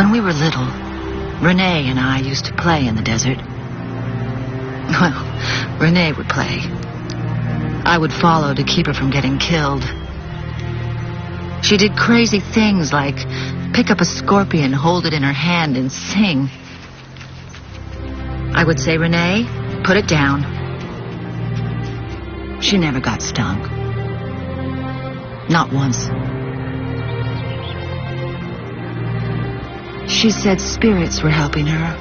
When we were little, Renee and I used to play in the desert. Well, Renee would play. I would follow to keep her from getting killed. She did crazy things like pick up a scorpion, hold it in her hand, and sing. I would say, "Renee, put it down." She never got stung. Not once. She said spirits were helping her.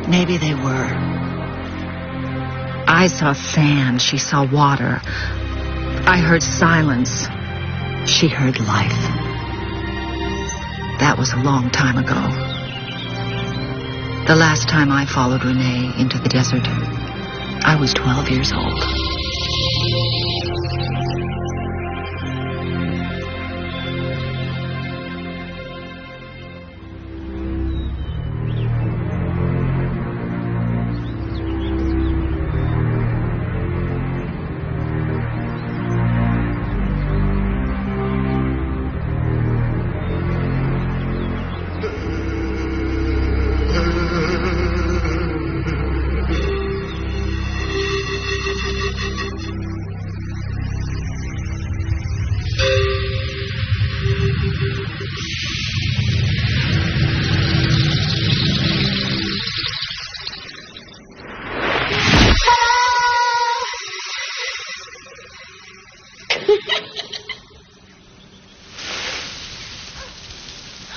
Maybe they were. I saw sand. She saw water. I heard silence. She heard life. That was a long time ago. The last time I followed Renee into the desert, I was 12 years old.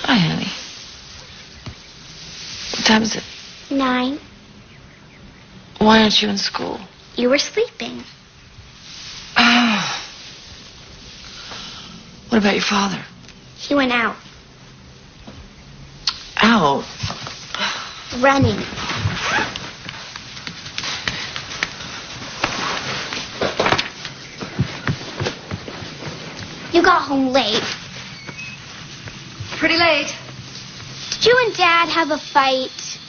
Hi, honey. What time is it? 9. Why aren't you in school? You were sleeping. Oh. What about your father? He went out. Out? Running. You got home late. Pretty late. Did you and Dad have a fight?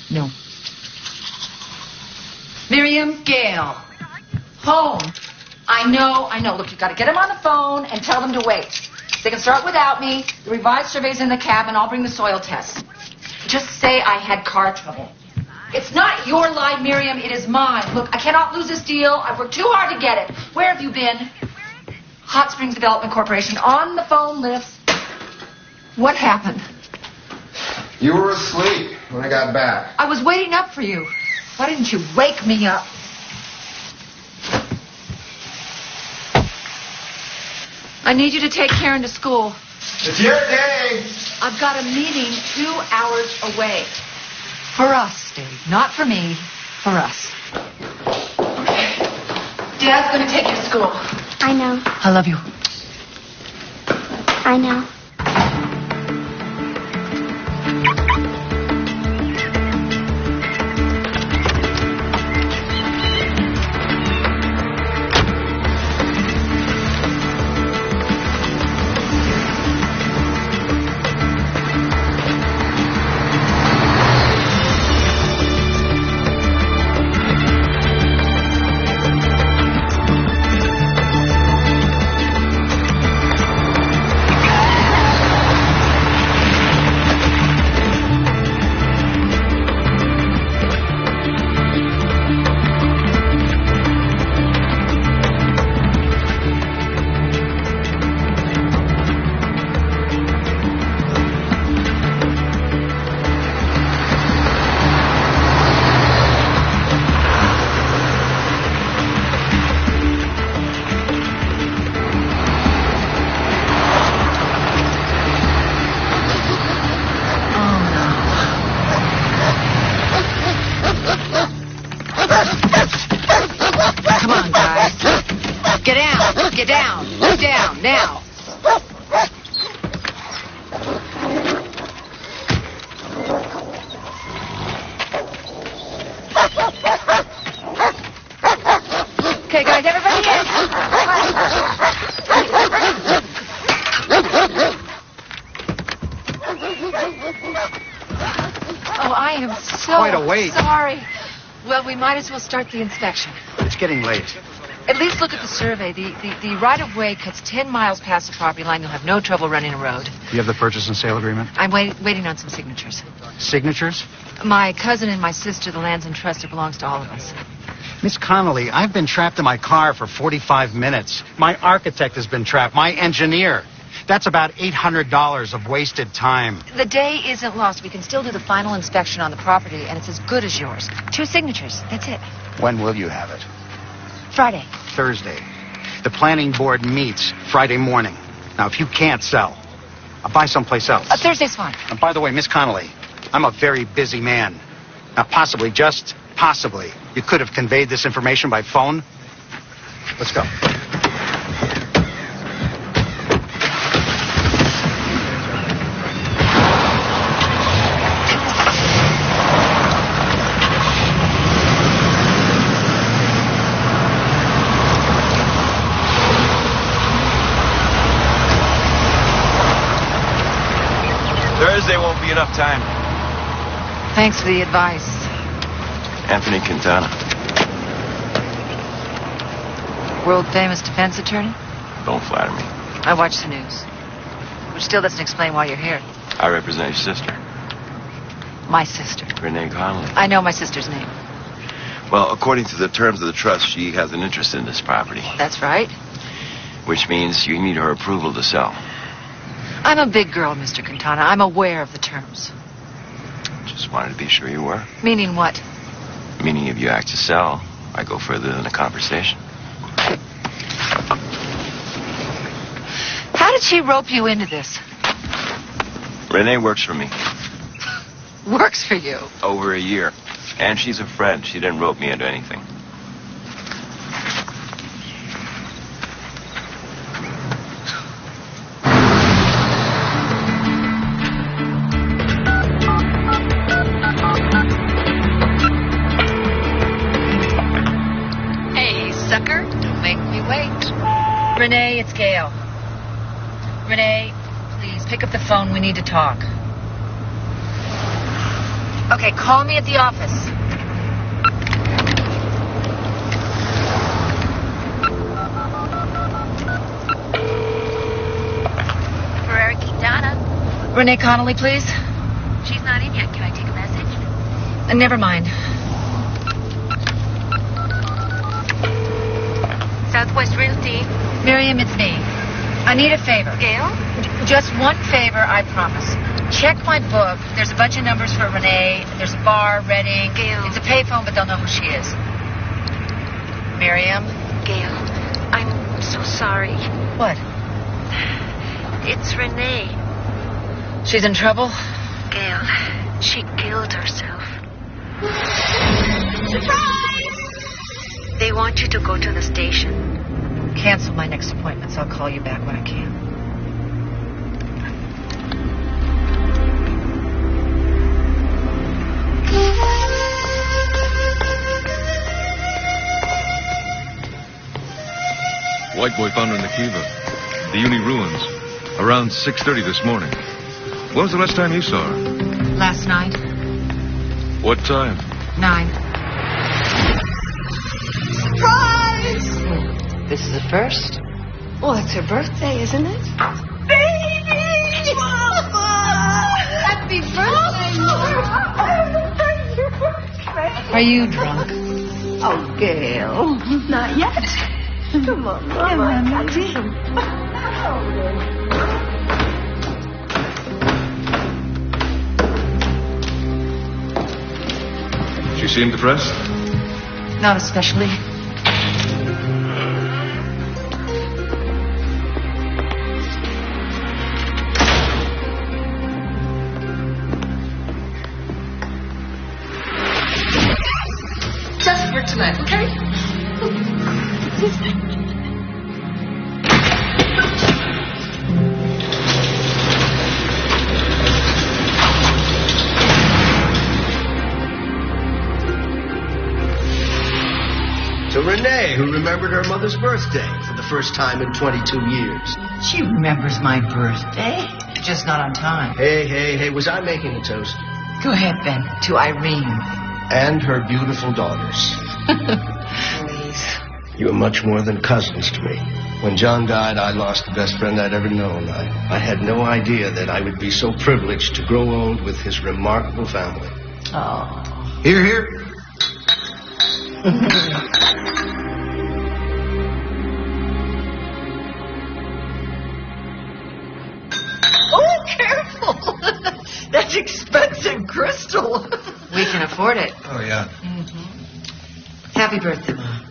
No. Miriam, Gail. Home. I know. Look, you've got to get them on the phone and tell them to wait. They can start without me. The revised survey's in the cabin. I'll bring the soil tests. Just say I had car trouble. It's not your lie, Miriam. It is mine. Look, I cannot lose this deal. I've worked too hard to get it. Where have you been? Hot Springs Development Corporation. On the phone list. What happened? You were asleep when I got back. I was waiting up for you. Why didn't you wake me up? I need you to take Karen to school. It's your day. I've got a meeting 2 hours away. For us, Dave. Not for me. For us. Dad's going to take you to school. I know. I love you. I know. Get down. Look down, now. Okay, guys, everybody in. Oh, I am so Quite a wait. sorry. Well, we might as well start the inspection. It's getting late. At least look at the survey. The right-of-way cuts 10 miles past the property line. You'll have no trouble running a road. You have the purchase and sale agreement? I'm waiting on some signatures. Signatures? My cousin and my sister, the land's in trust. It belongs to all of us. Miss Connolly, I've been trapped in my car for 45 minutes. My architect has been trapped. My engineer. That's about $800 of wasted time. The day isn't lost. We can still do the final inspection on the property, and it's as good as yours. 2 signatures. That's it. When will you have it? Friday. Thursday. The planning board meets Friday morning. Now, if you can't sell, I'll buy someplace else. Thursday's fine. And by the way, Miss Connolly, I'm a very busy man. Now, possibly, just possibly, you could have conveyed this information by phone. Let's go. Thursday won't be enough time. Thanks for the advice. Anthony Quintana. World-famous defense attorney? Don't flatter me. I watch the news. Which still doesn't explain why you're here. I represent your sister, My sister. Renee Connolly. I know my sister's name. Well, according to the terms of the trust, she has an interest in this property, That's right. which means you need her approval to sell. I'm a big girl, Mr. Quintana. I'm aware of the terms. Just wanted to be sure you were. Meaning what? Meaning if you act to sell, I go further than a conversation. How did she rope you into this? Renee works for me. Works for you. Over a year. And she's a friend. She didn't rope me into anything. Hey, sucker. Don't make me wait. Renee, it's Gail. Renee, please, pick up the phone. We need to talk. Okay, call me at the office. Ferrari Quintana. Renee Connolly, please. She's not in yet. Can I take a message? Never mind. Southwest Realty. Miriam, it's me. I need a favor. Gail? Just one favor, I promise. Check my book. There's a bunch of numbers for Renee. There's a bar, Reading. Gail. It's a payphone, but they'll know who she is. Miriam? Gail, I'm so sorry. What? It's Renee. She's in trouble? Gail, she killed herself. Surprise! They want you to go to the station. Cancel my next appointments. I'll call you back when I can. White boy found her in the Kiva, the Uni ruins, around 6:30 this morning. When was the last time you saw her? Last night, What time? 9. Surprise! This is the first? Well, it's her birthday, isn't it? Baby! Mama! Happy birthday, Are you drunk? Oh, Gail. Not yet. Come on, Mama. She seemed depressed? Not especially. Just for tonight, okay? To Renee, who remembered her mother's birthday for the first time in 22 years. She remembers my birthday. Just not on time. Hey, was I making a toast? Go ahead, Ben. To Irene. And her beautiful daughters. Please. You were much more than cousins to me. When John died, I lost the best friend I'd ever known. I had no idea that I would be so privileged to grow old with his remarkable family. Oh. Here, here. Oh, careful. That's expensive crystal. We can afford it. Oh, yeah. Happy birthday, Mom.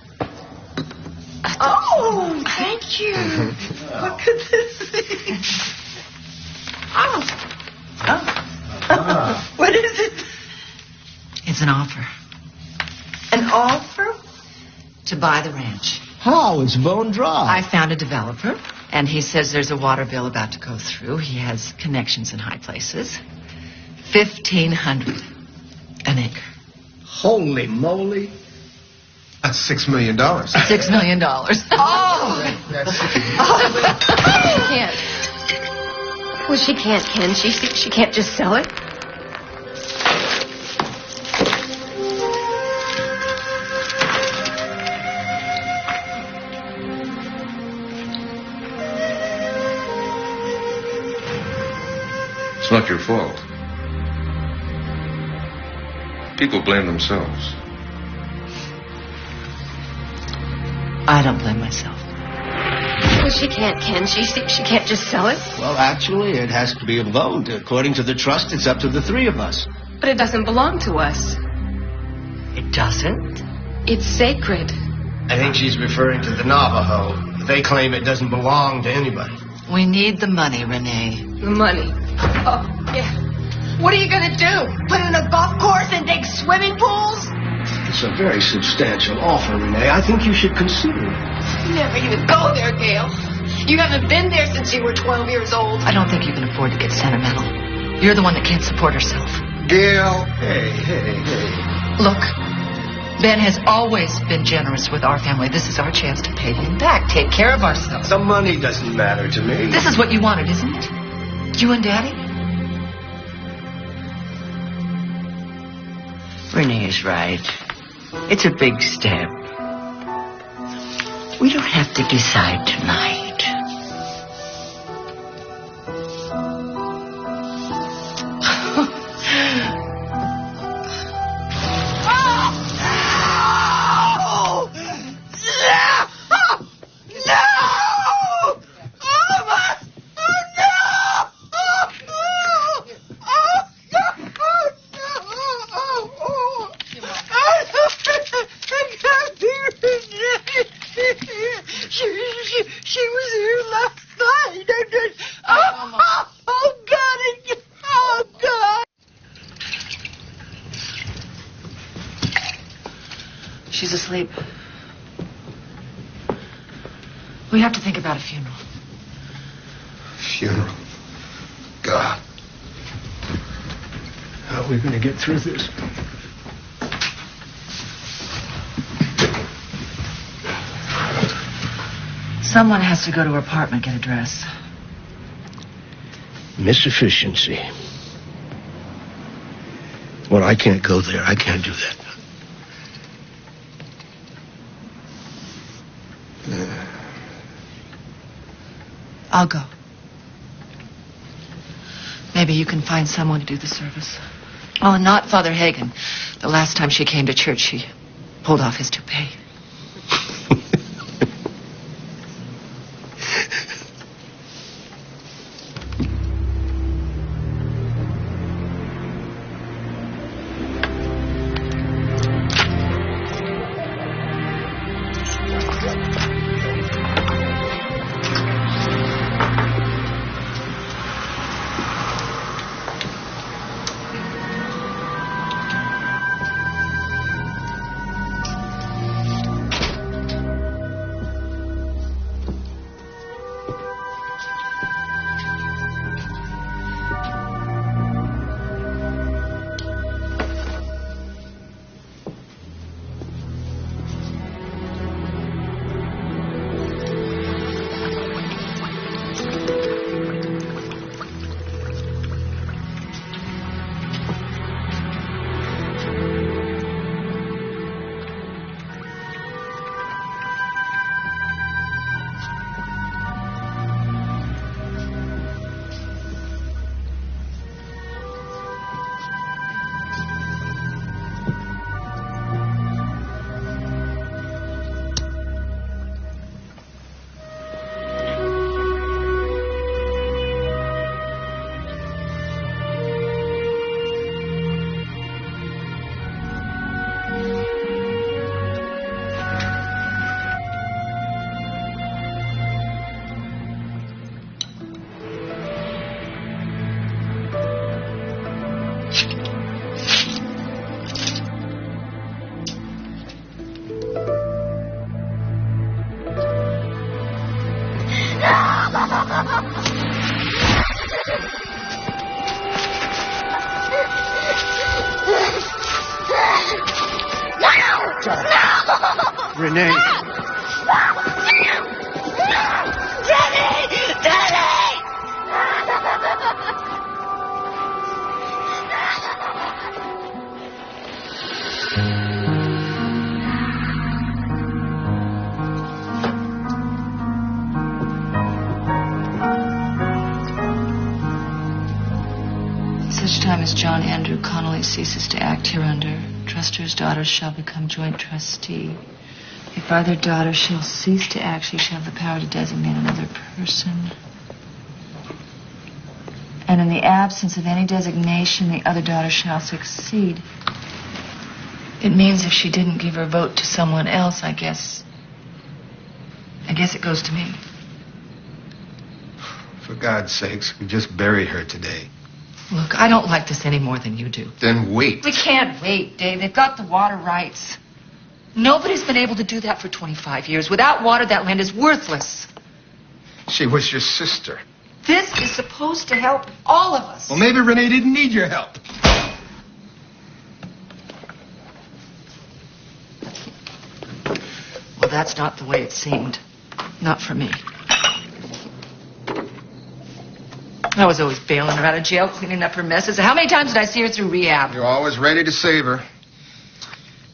Oh, thank you. What could this be? What is it? It's an offer An offer? to buy the ranch. How? It's bone dry. I found a developer, and he says there's a water bill about to go through. He has connections in high places. $1,500 an acre. Holy moly. That's $6 million. $6 million. Oh! That's She can't. Well, she can't, can she? She can't just sell it? It's not your fault. People blame themselves. I don't blame myself. Well, she can't, can she? She can't just sell it? Well, actually, it has to be a vote. According to the trust, it's up to the three of us. But it doesn't belong to us. It doesn't? It's sacred. I think she's referring to the Navajo. They claim it doesn't belong to anybody. We need the money, Renee. The money. Oh, yeah. What are you going to do? Put in a golf course and dig swimming pools? It's a very substantial offer, Renee. I think you should consider it. Never even go there, Gail. You haven't been there since you were 12 years old. I don't think you can afford to get sentimental. You're the one that can't support herself. Gail. Hey. Look, Ben has always been generous with our family. This is our chance to pay him back, take care of ourselves. The money doesn't matter to me. This is what you wanted, isn't it? You and Daddy? Renee is right. It's a big step. We don't have to decide tonight. She was here last night. Oh, God. She's asleep. We have to think about a funeral. Funeral. God. How are we going to get through this? Someone has to go to her apartment, get a dress. Miss Efficiency. Well, I can't go there. I can't do that. I'll go. Maybe you can find someone to do the service. Oh, and not Father Hagen. The last time she came to church, she pulled off his toupee. Renee. Such time as John Andrew Connolly ceases to act hereunder, truster's daughters shall become joint trustee. If either daughter shall cease to act, she shall have the power to designate another person. And in the absence of any designation, the other daughter shall succeed. It means if she didn't give her vote to someone else, I guess it goes to me. For God's sakes, we just buried her today. Look, I don't like this any more than you do. Then wait. We can't wait, Dave. They've got the water rights. Nobody's been able to do that for 25 years. Without water, that land is worthless. She was your sister. This is supposed to help all of us. Well, maybe Renee didn't need your help. Well, that's not the way it seemed. Not for me. I was always bailing her out of jail, cleaning up her messes. How many times did I see her through rehab? You're always ready to save her.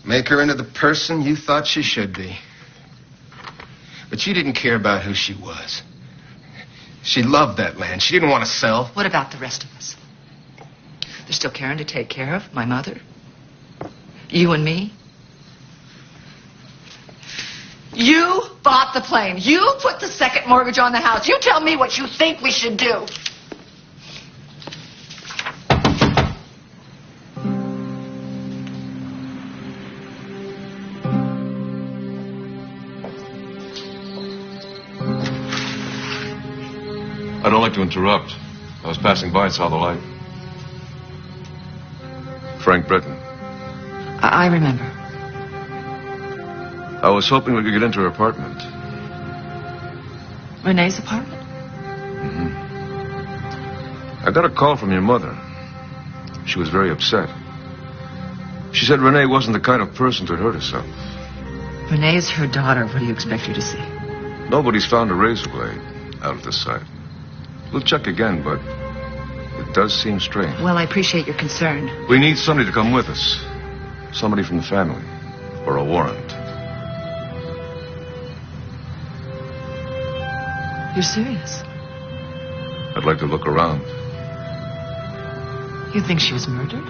Make her into the person you thought she should be. But you didn't care about who she was. She loved that land. She didn't want to sell. What about the rest of us? There's still Karen to take care of, my mother. You and me. You bought the plane. You put the second mortgage on the house. You tell me what you think we should do. I don't like to interrupt. I was passing by and saw the light. Frank Britton. I remember. I was hoping we could get into her apartment. Renee's apartment? I got a call from your mother. She was very upset. She said Renee wasn't the kind of person to hurt herself. Renee is her daughter. What do you expect her to see? Nobody's found a razor blade out at this site. We'll check again, but it does seem strange. Well, I appreciate your concern. We need somebody to come with us. Somebody from the family. Or a warrant. You're serious? I'd like to look around. You think she was murdered?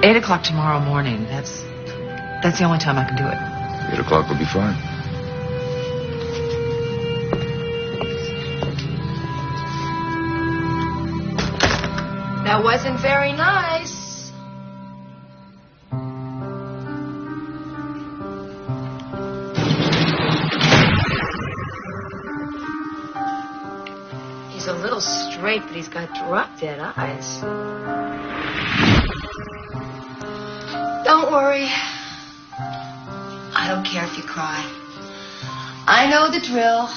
8 o'clock tomorrow morning. That's the only time I can do it. 8 o'clock will be fine. That wasn't very nice. He's a little straight, but he's got drop-dead eyes. Don't worry. I don't care if you cry. I know the drill.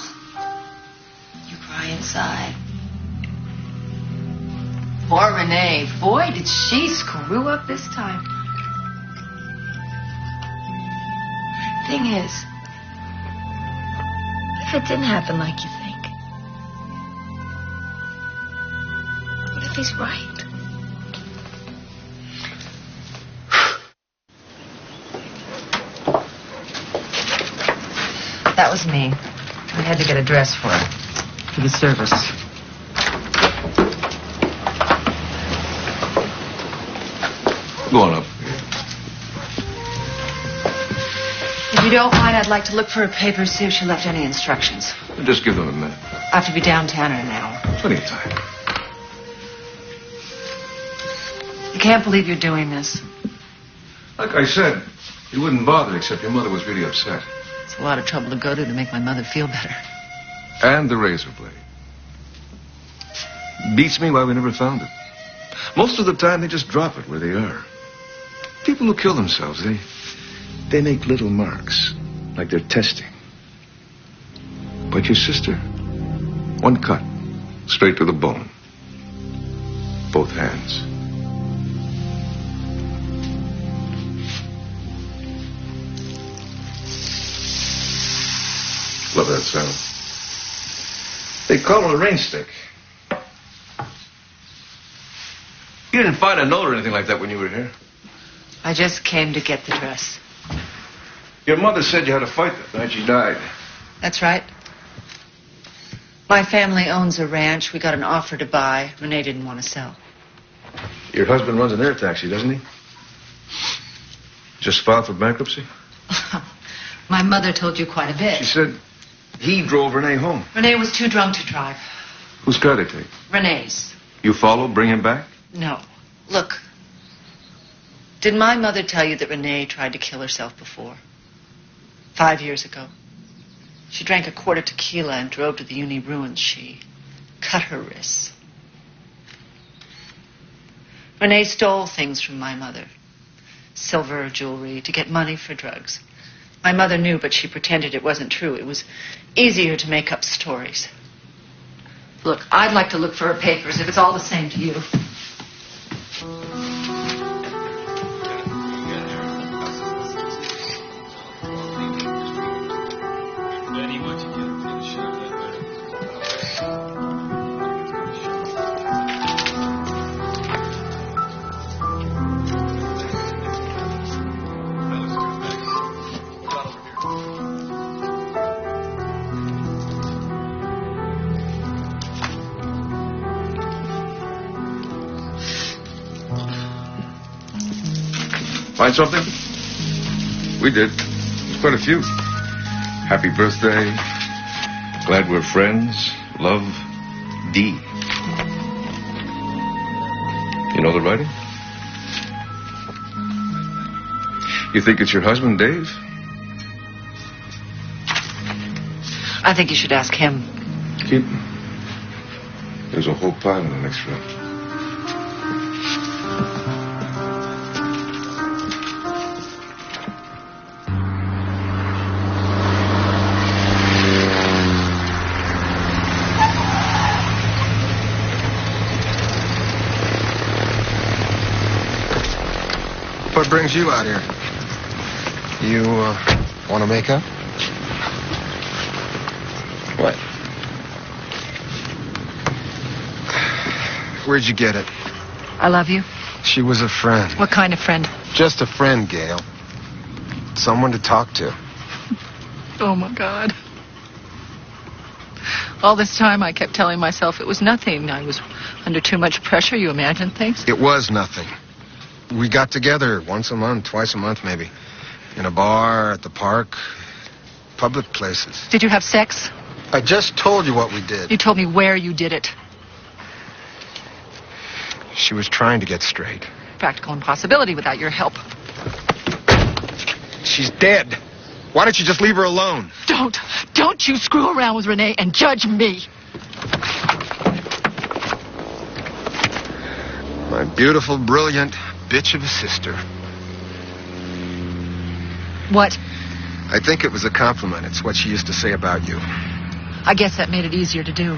You cry inside. Poor Renee. Boy, did she screw up this time. Thing is, if it didn't happen like you think, what if he's right? That was me. I had to get a dress for her. For the service. Go on up. If you don't mind, I'd like to look for her papers, see if she left any instructions. Just give them a minute. I have to be downtown in an hour. Plenty of time. I can't believe you're doing this. Like I said, you wouldn't bother except your mother was really upset. It's a lot of trouble to go to make my mother feel better. And the razor blade. Beats me why we never found it. Most of the time, they just drop it where they are. People who kill themselves, they make little marks. like they're testing. But your sister, one cut, straight to the bone. Both hands. Love that sound. They call it a rain stick. You didn't find a note or anything like that when you were here. I just came to get the dress. Your mother said you had a fight that night she died. That's right. My family owns a ranch. We got an offer to buy. Renee didn't want to sell. Your husband runs an air taxi, doesn't he? Just filed for bankruptcy? My mother told you quite a bit. She said he drove Renee home. Renee was too drunk to drive. Whose car did they take? Renee's. You follow, bring him back? No. Look. Did my mother tell you that Renee tried to kill herself before? 5 years ago. She drank a quart of tequila and drove to the Uni ruins. She cut her wrists. Renee stole things from my mother. Silver, jewelry, to get money for drugs. My mother knew, but she pretended it wasn't true. It was easier to make up stories. Look, I'd like to look for her papers if it's all the same to you. Find something? We did. There's quite a few. Happy birthday. Glad we're friends. Love, D. You know the writing? You think it's your husband, Dave? I think you should ask him. Keep him. There's a whole pile in the next room. What brings you out here? You, want to make up? What? Where'd you get it? I love you. She was a friend. What kind of friend? Just a friend, Gail. Someone to talk to. Oh, my God. All this time I kept telling myself it was nothing. I was under too much pressure. You imagined things? It was nothing. We got together once a month, twice a month maybe. In a bar, at the park, public places. Did you have sex? I just told you what we did. You told me where you did it. She was trying to get straight. Practical impossibility without your help. She's dead. Why don't you just leave her alone? Don't you screw around with Renee and judge me. My beautiful, brilliant bitch of a sister. What? I think it was a compliment. It's what she used to say about you. I guess that made it easier to do.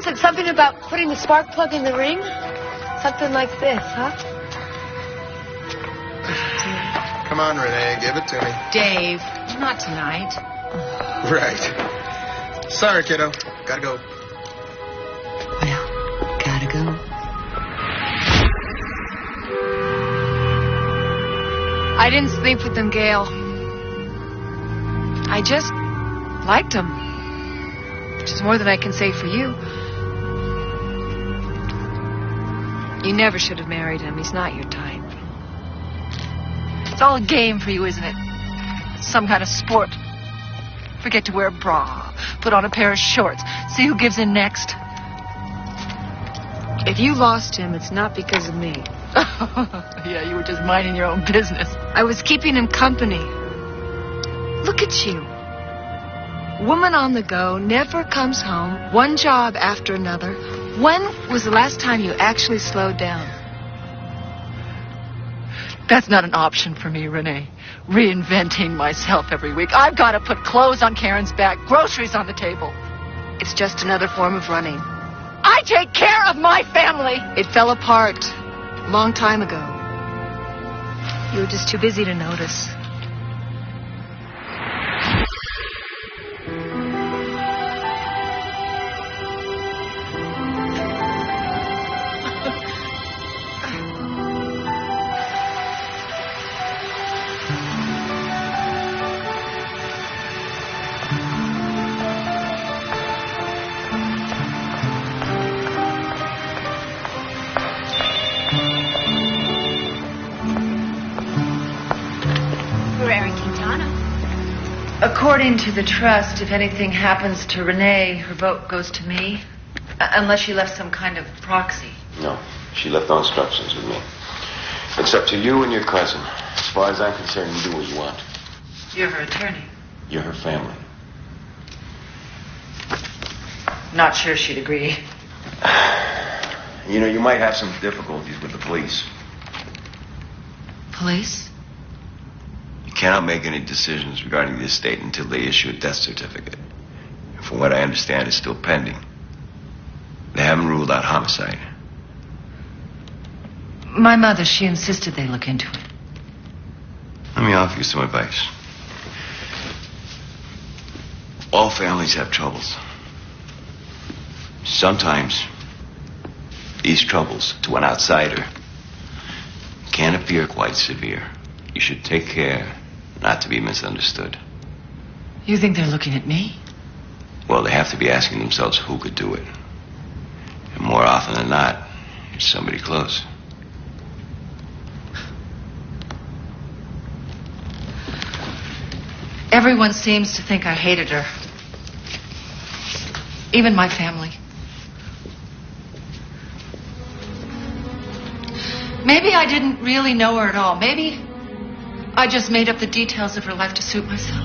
Said something about putting the spark plug in the ring. Something like this, huh? Come on, Renee, give it to me. Dave, not tonight. Right. Sorry, kiddo. Gotta go. Well, gotta go. I didn't sleep with them, Gail. I just liked them. Which is more than I can say for you. You never should have married him. He's not your type. It's all a game for you, isn't it? Some kind of sport. Forget to wear a bra. Put on a pair of shorts. See who gives in next. If you lost him, it's not because of me. Yeah, you were just minding your own business. I was keeping him company. Look at you. Woman on the go, never comes home, one job after another. When was the last time you actually slowed down? That's not an option for me, Renee. Reinventing myself every week. I've got to put clothes on Karen's back, groceries on the table. It's just another form of running. I take care of my family. It fell apart a long time ago. You were just too busy to notice. According to the trust, if anything happens to Renee, her vote goes to me. Unless she left some kind of proxy. No, she left no instructions with me. It's up to you and your cousin. As far as I'm concerned, you do what you want. You're her attorney. You're her family. Not sure she'd agree. You know, you might have some difficulties with the police. Police? You cannot make any decisions regarding the estate until they issue a death certificate. And from what I understand, it's still pending. They haven't ruled out homicide. My mother, she insisted they look into it. Let me offer you some advice. All families have troubles. Sometimes these troubles, to an outsider, can appear quite severe. You should take care not to be misunderstood. You think they're looking at me? Well, they have to be asking themselves who could do it. And more often than not, it's somebody close. Everyone seems to think I hated her. Even my family. Maybe I didn't really know her at all. Maybe I just made up the details of her life to suit myself.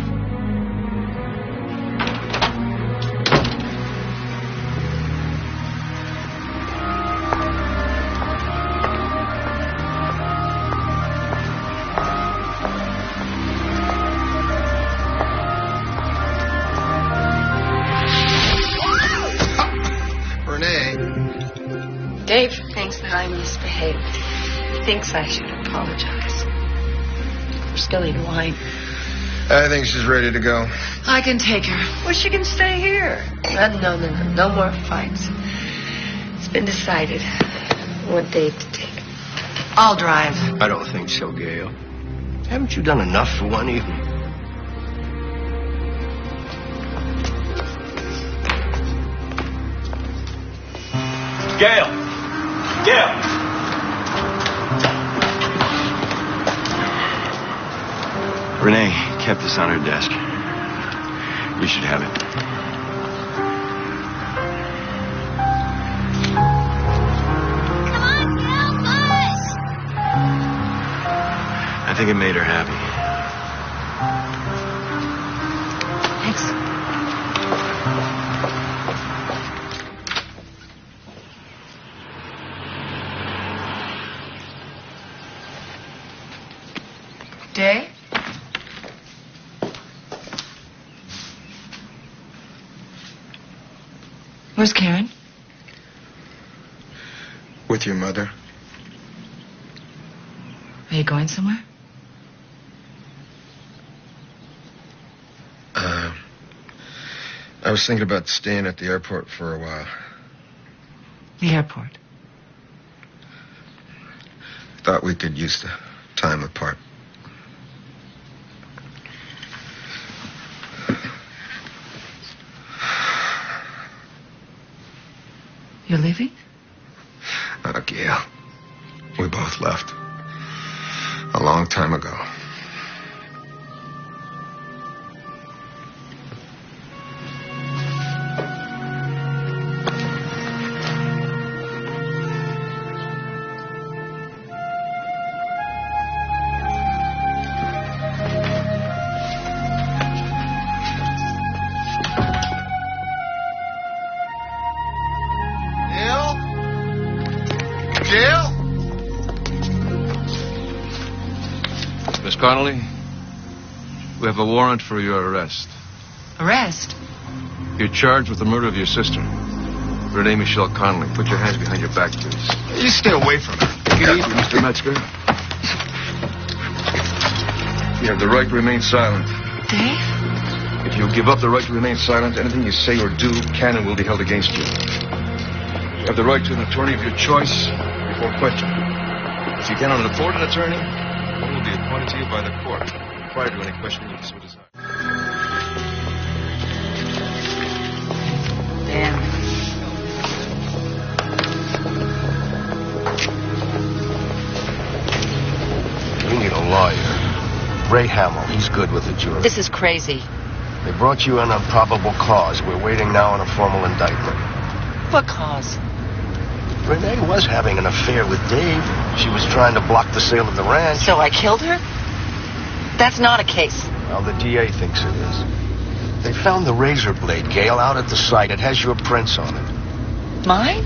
Renee. Dave thinks that I misbehaved. He thinks I should apologize. For spilling wine. I think she's ready to go. I can take her. Well, she can stay here. No more fights. It's been decided. I want Dave to take her. I'll drive. I don't think so, Gail. Haven't you done enough for one evening? Gail! Gail! Renee kept this on her desk. You should have it. Come on, Gail, buzz! I think it made her happy. Thanks. Day? Where's Karen? With your mother. Are you going somewhere? I was thinking about staying at the airport for a while. The airport? Thought we could use the time apart. You're leaving? Oh, Gail. We both left. A long time ago. Miss Connolly, we have a warrant for your arrest. Arrest? You're charged with the murder of your sister, Renee Michelle Connolly. Put your hands behind your back, please. You stay away from her. Take it easy, Mr. Metzger. You have the right to remain silent. Dave? If you give up the right to remain silent, anything you say or do can and will be held against you. You have the right to an attorney of your choice before question. If you cannot afford an attorney, one will be appointed to you by the court prior to any questioning if you so desire. Damn. We need a lawyer. Ray Hamill, he's good with the jury. This is crazy. They brought you in on probable cause. We're waiting now on a formal indictment. What cause? Renee was having an affair with Dave. She was trying to block the sale of the ranch. So I killed her? That's not a case. Well, the DA thinks it is. They found the razor blade, Gail, out at the site. It has your prints on it. Mine?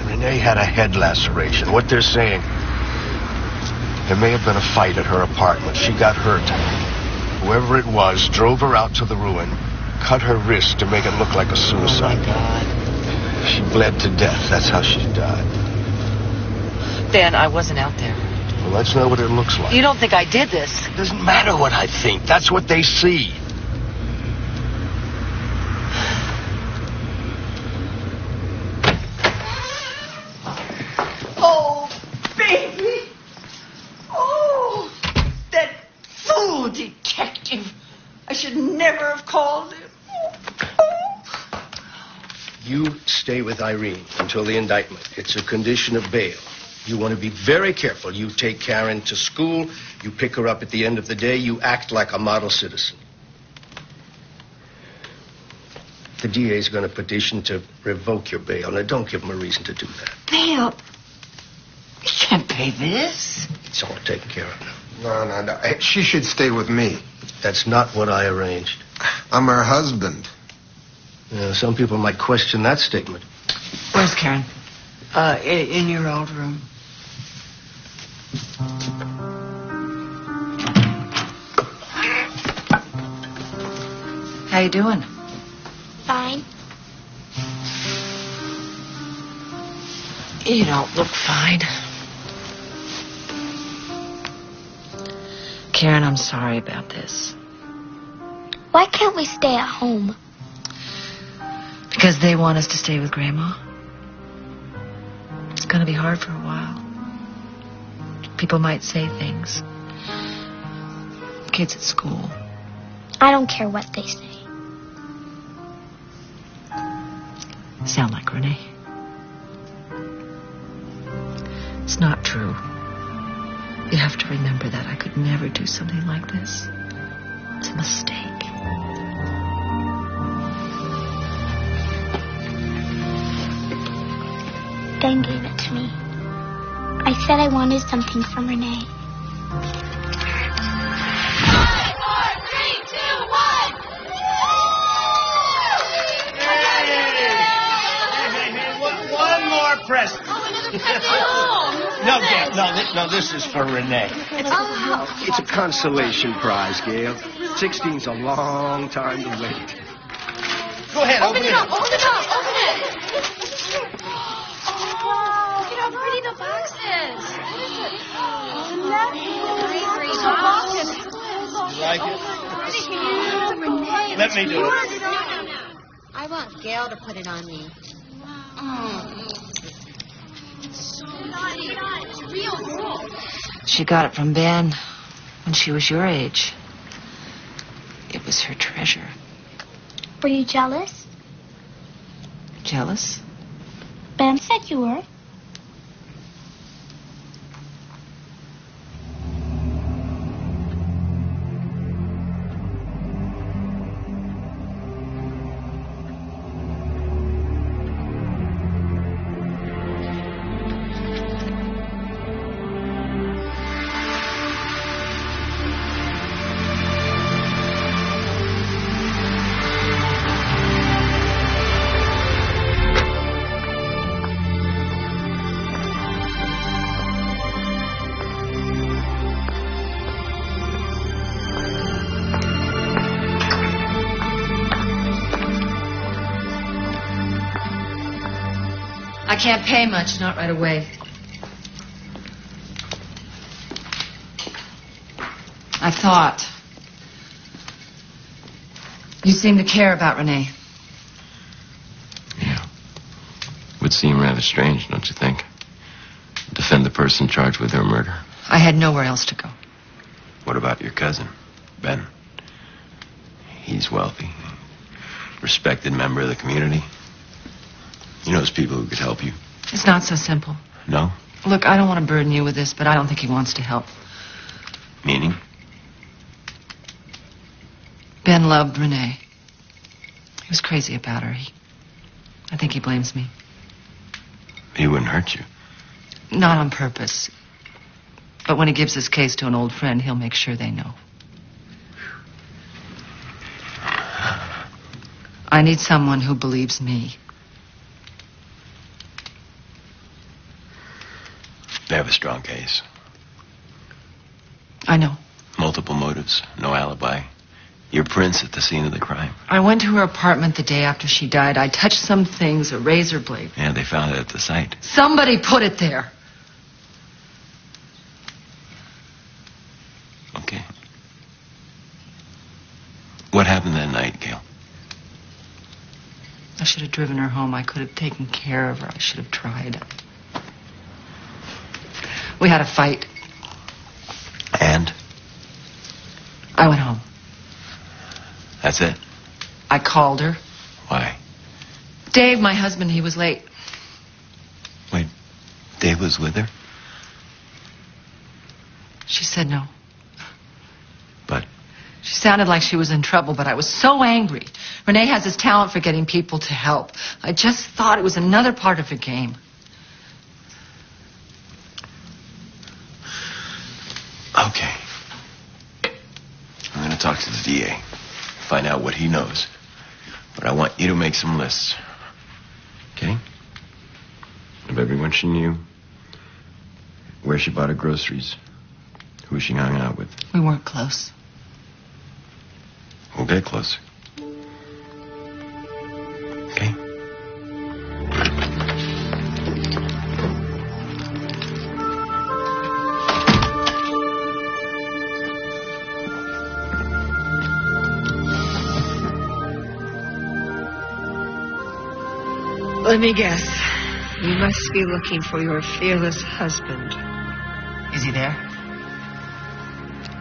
Renee had a head laceration. What they're saying, there may have been a fight at her apartment. She got hurt. Whoever it was drove her out to the ruin, cut her wrist to make it look like a suicide. Oh, my God. She bled to death. That's how she died. Ben, I wasn't out there. Well, that's not what it looks like. You don't think I did this? It doesn't matter what I think. That's what they see. Oh, baby. Oh, that fool detective. I should never have called him. You stay with Irene until the indictment. It's a condition of bail. You want to be very careful. You take Karen to school. You pick her up at the end of the day. You act like a model citizen. The DA is going to petition to revoke your bail. Now, don't give him a reason to do that. Bail? You can't pay this. It's all taken care of now. No. She should stay with me. That's not what I arranged. I'm her husband. Some people might question that statement. Where's Karen? In your old room. How you doing? Fine. You don't look fine. Karen, I'm sorry about this. Why can't we stay at home? Because they want us to stay with Grandma. It's going to be hard for a while. People might say things. Kids at school. I don't care what they say. Sound like Renee. It's not true. You have to remember that. I could never do something like this. It's a mistake. Ben gave it to me. I said I wanted something from Renee. 5, 4, 3, 2, 1. Hey, one more present. Oh, another present. No, Gail, no, this is for Renee. It's a consolation prize, Gail. 16's a long time to wait. Go ahead, open it up. Open it up. Open it. Oh, look at how pretty the box is. You like it? Let me do it. No. I want Gail to put it on me. It's real cool. She got it from Ben when she was your age. It was her treasure. Were you jealous? Jealous? Ben said you were. I can't pay much, not right away. I thought. You seem to care about Renee. Yeah. Would seem rather strange, don't you think? Defend the person charged with her murder. I had nowhere else to go. What about your cousin, Ben? He's wealthy. Respected member of the community. He knows people who could help you. It's not so simple. No? Look, I don't want to burden you with this, but I don't think he wants to help. Meaning? Ben loved Renee. He was crazy about her. I think he blames me. He wouldn't hurt you. Not on purpose. But when he gives his case to an old friend, he'll make sure they know. I need someone who believes me. They have a strong case. I know. Multiple motives, no alibi. Your prints at the scene of the crime. I went to her apartment the day after she died. I touched some things, a razor blade. Yeah, they found it at the site. Somebody put it there. Okay. What happened that night, Gail? I should have driven her home. I could have taken care of her. I should have tried. We had a fight. And? I went home. That's it? I called her. Why? Dave, my husband, he was late. Wait, Dave was with her? She said no. But? She sounded like she was in trouble, but I was so angry. Renee has this talent for getting people to help. I just thought it was another part of her game. Okay. I'm going to talk to the DA. Find out what he knows. But I want you to make some lists. Okay? Of everyone she knew. Where she bought her groceries. Who she hung out with. We weren't close. We'll get closer. Okay? Let me guess. You must be looking for your fearless husband. Is he there?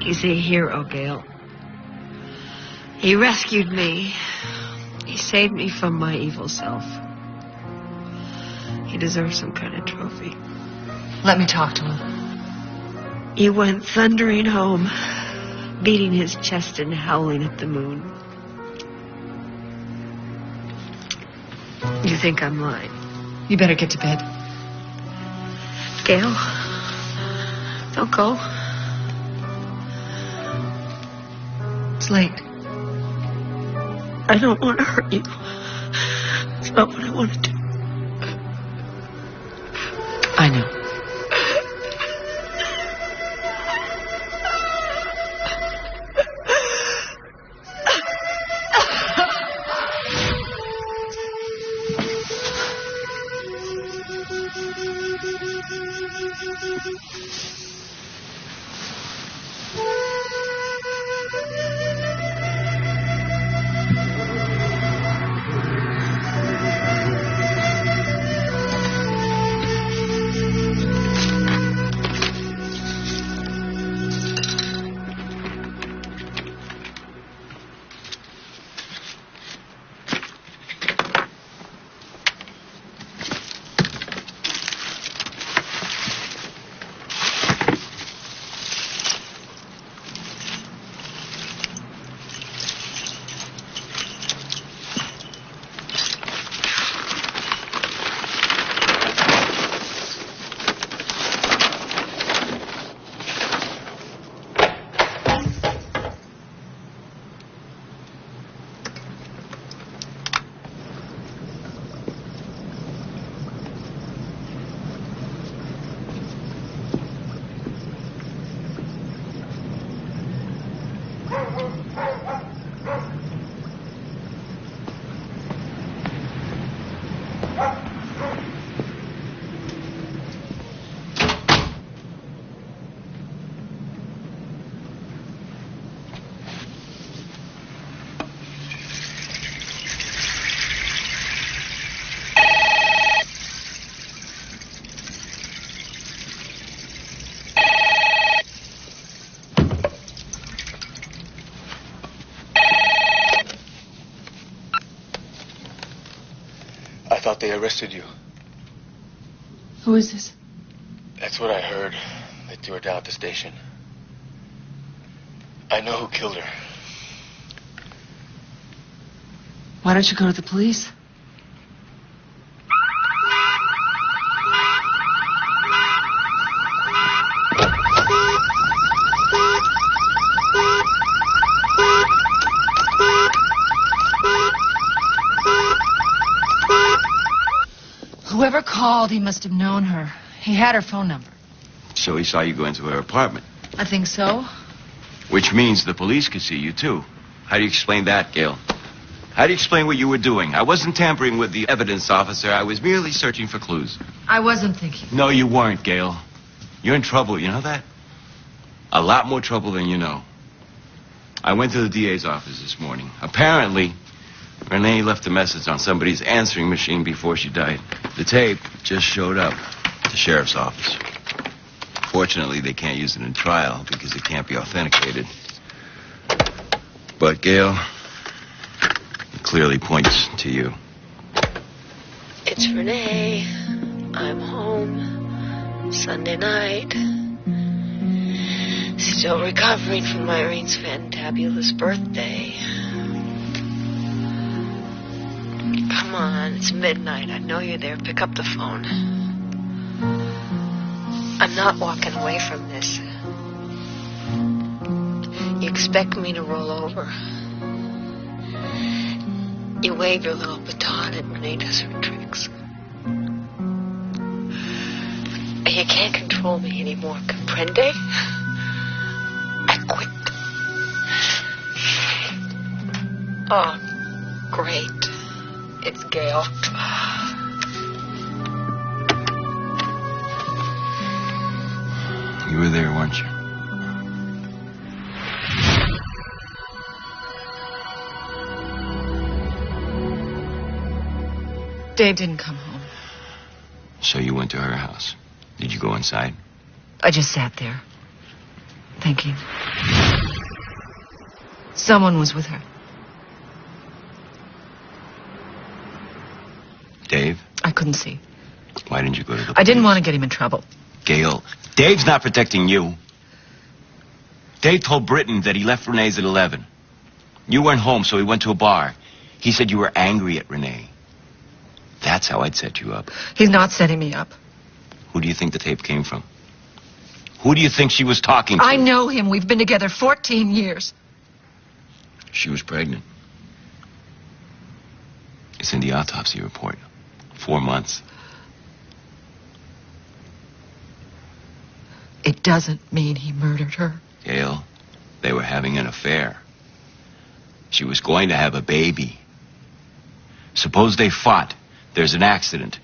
He's a hero, Gail. He rescued me. He saved me from my evil self. He deserves some kind of trophy. Let me talk to him. He went thundering home, beating his chest and howling at the moon. You think I'm lying? You better get to bed. Gail, don't go. It's late. I don't want to hurt you. It's not what I want to do. I know. thought they arrested you. Who is this? That's what I heard. They threw her down at the station. I know who killed her. Why don't you go to the police? Whoever called, he must have known her. He had her phone number. So he saw you go into her apartment. I think so. Which means the police could see you, too. How do you explain that, Gail? How do you explain what you were doing? I wasn't tampering with the evidence, officer. I was merely searching for clues. I wasn't thinking. No, you weren't, Gail. You're in trouble, you know that? A lot more trouble than you know. I went to the DA's office this morning. Apparently, Renee left a message on somebody's answering machine before she died. The tape just showed up at the sheriff's office. Fortunately, they can't use it in trial because it can't be authenticated. But, Gail, it clearly points to you. It's Renee. I'm home. Sunday night. Still recovering from Irene's fantabulous birthday. Come on, it's midnight. I know you're there. Pick up the phone. I'm not walking away from this. You expect me to roll over. You wave your little baton and Renee does her tricks. You can't control me anymore, comprende? I quit. Oh, great. It's Gail. You were there, weren't you? Dave didn't come home. So you went to her house. Did you go inside? I just sat there, thinking. Someone was with her. Dave? I couldn't see. Why didn't you go to the police? I didn't want to get him in trouble. Gail, Dave's not protecting you. Dave told Britton that he left Renee's at 11. You weren't home, so he went to a bar. He said you were angry at Renee. That's how I'd set you up. He's not setting me up. Who do you think the tape came from? Who do you think she was talking to? I know him. We've been together 14 years. She was pregnant. It's in the autopsy report. 4 months. It doesn't mean he murdered her. Gail, they were having an affair. She was going to have a baby. Suppose they fought. There's an accident.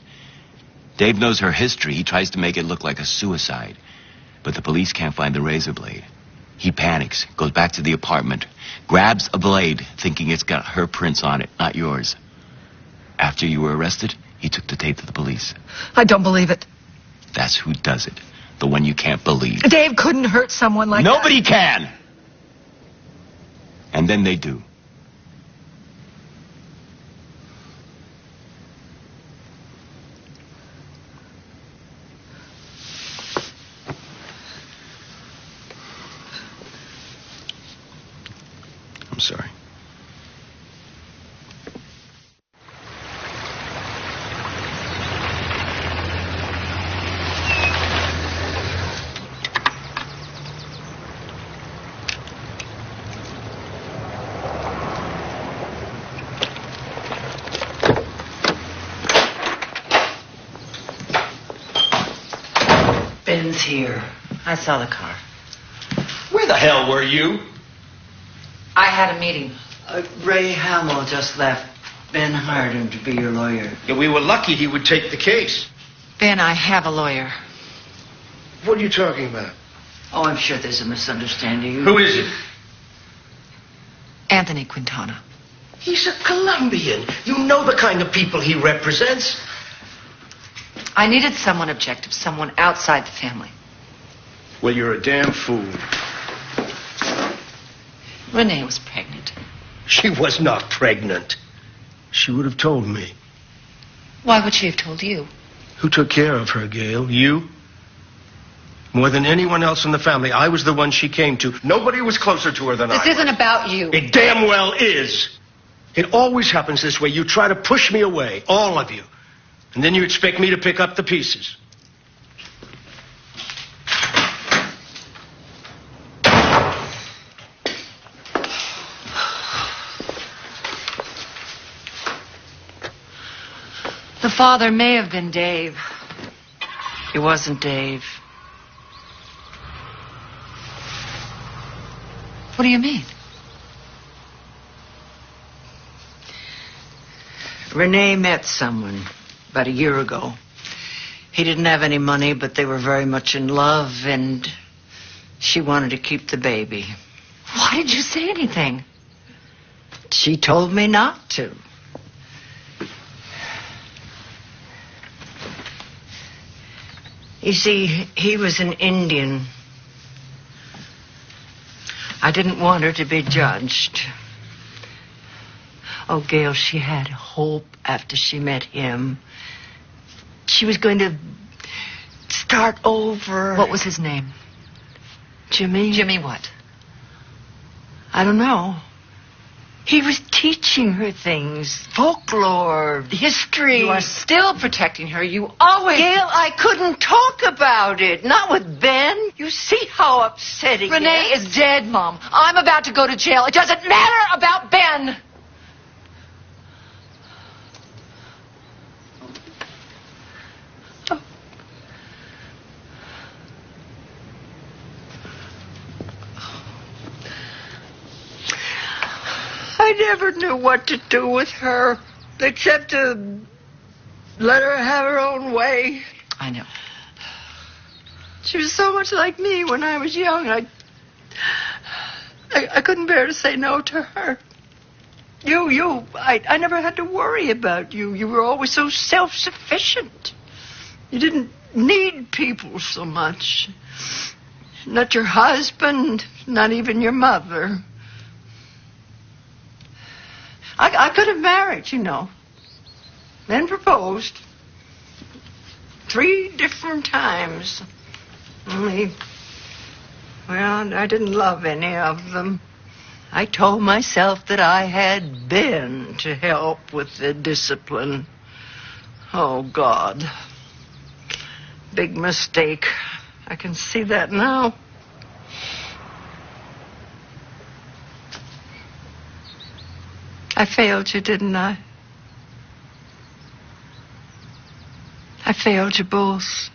Dave knows her history. He tries to make it look like a suicide. But the police can't find the razor blade. He panics, goes back to the apartment, grabs a blade, thinking it's got her prints on it, not yours. After you were arrested, he took the tape to the police. I don't believe it. That's who does it. The one you can't believe. Dave couldn't hurt someone like that. Nobody can! And then they do. I'm sorry. Ben's here. I saw the car. Where the hell were you? I had a meeting. Ray Hamill just left. Ben hired him to be your lawyer. Yeah, we were lucky he would take the case. Ben, I have a lawyer. What are you talking about? Oh, I'm sure there's a misunderstanding. Who is it? Anthony Quintana. He's a Colombian. You know the kind of people he represents. I needed someone objective, someone outside the family. Well, you're a damn fool. Renee was pregnant. She was not pregnant. She would have told me. Why would she have told you? Who took care of her, Gail? You? More than anyone else in the family, I was the one she came to. Nobody was closer to her than I was. This isn't about you. It damn well is. It always happens this way. You try to push me away, all of you. And then you expect me to pick up the pieces. The father may have been Dave. It wasn't Dave. What do you mean? Renee met someone about a year ago. He didn't have any money, but they were very much in love, and she wanted to keep the baby. Why did you say anything? She told me not to. You see, he was an Indian. I didn't want her to be judged. Oh, Gail, she had hope after she met him. She was going to start over. What was his name? Jimmy. Jimmy what? I don't know. He was teaching her things. Folklore, history. You are still protecting her. You always... Gail, I couldn't talk about it. Not with Ben. You see how upsetting Renee is dead, Mom. I'm about to go to jail. It doesn't matter about Ben. I never knew what to do with her, except to let her have her own way. I know. She was so much like me when I was young. I couldn't bear to say no to her. I never had to worry about you. You were always so self-sufficient. You didn't need people so much. Not your husband, not even your mother. I could have married, you know. Then proposed. 3 different times. Only, well, I didn't love any of them. I told myself that I had Ben to help with the discipline. Oh, God. Big mistake. I can see that now. I failed you, didn't I? I failed you both.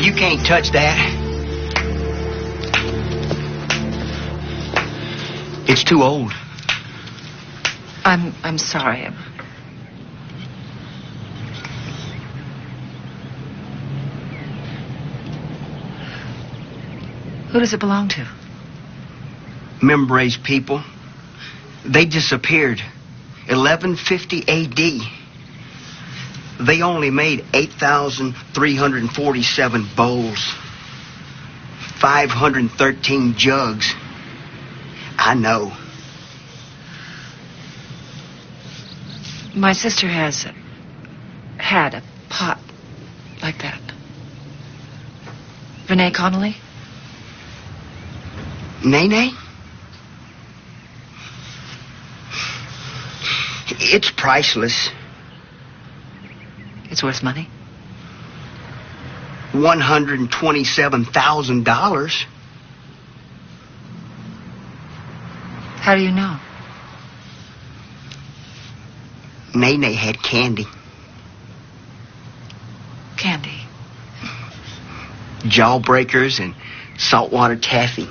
You can't touch that. It's too old. I'm sorry. Who does it belong to? Membrace people. They disappeared. 1150 A.D. They only made 8,347 bowls. 513 jugs. I know. My sister had a pot like that. Renee Connolly? Nene? It's priceless. It's worth money? $127,000. How do you know? Nene had candy. Candy. Jawbreakers and saltwater taffy.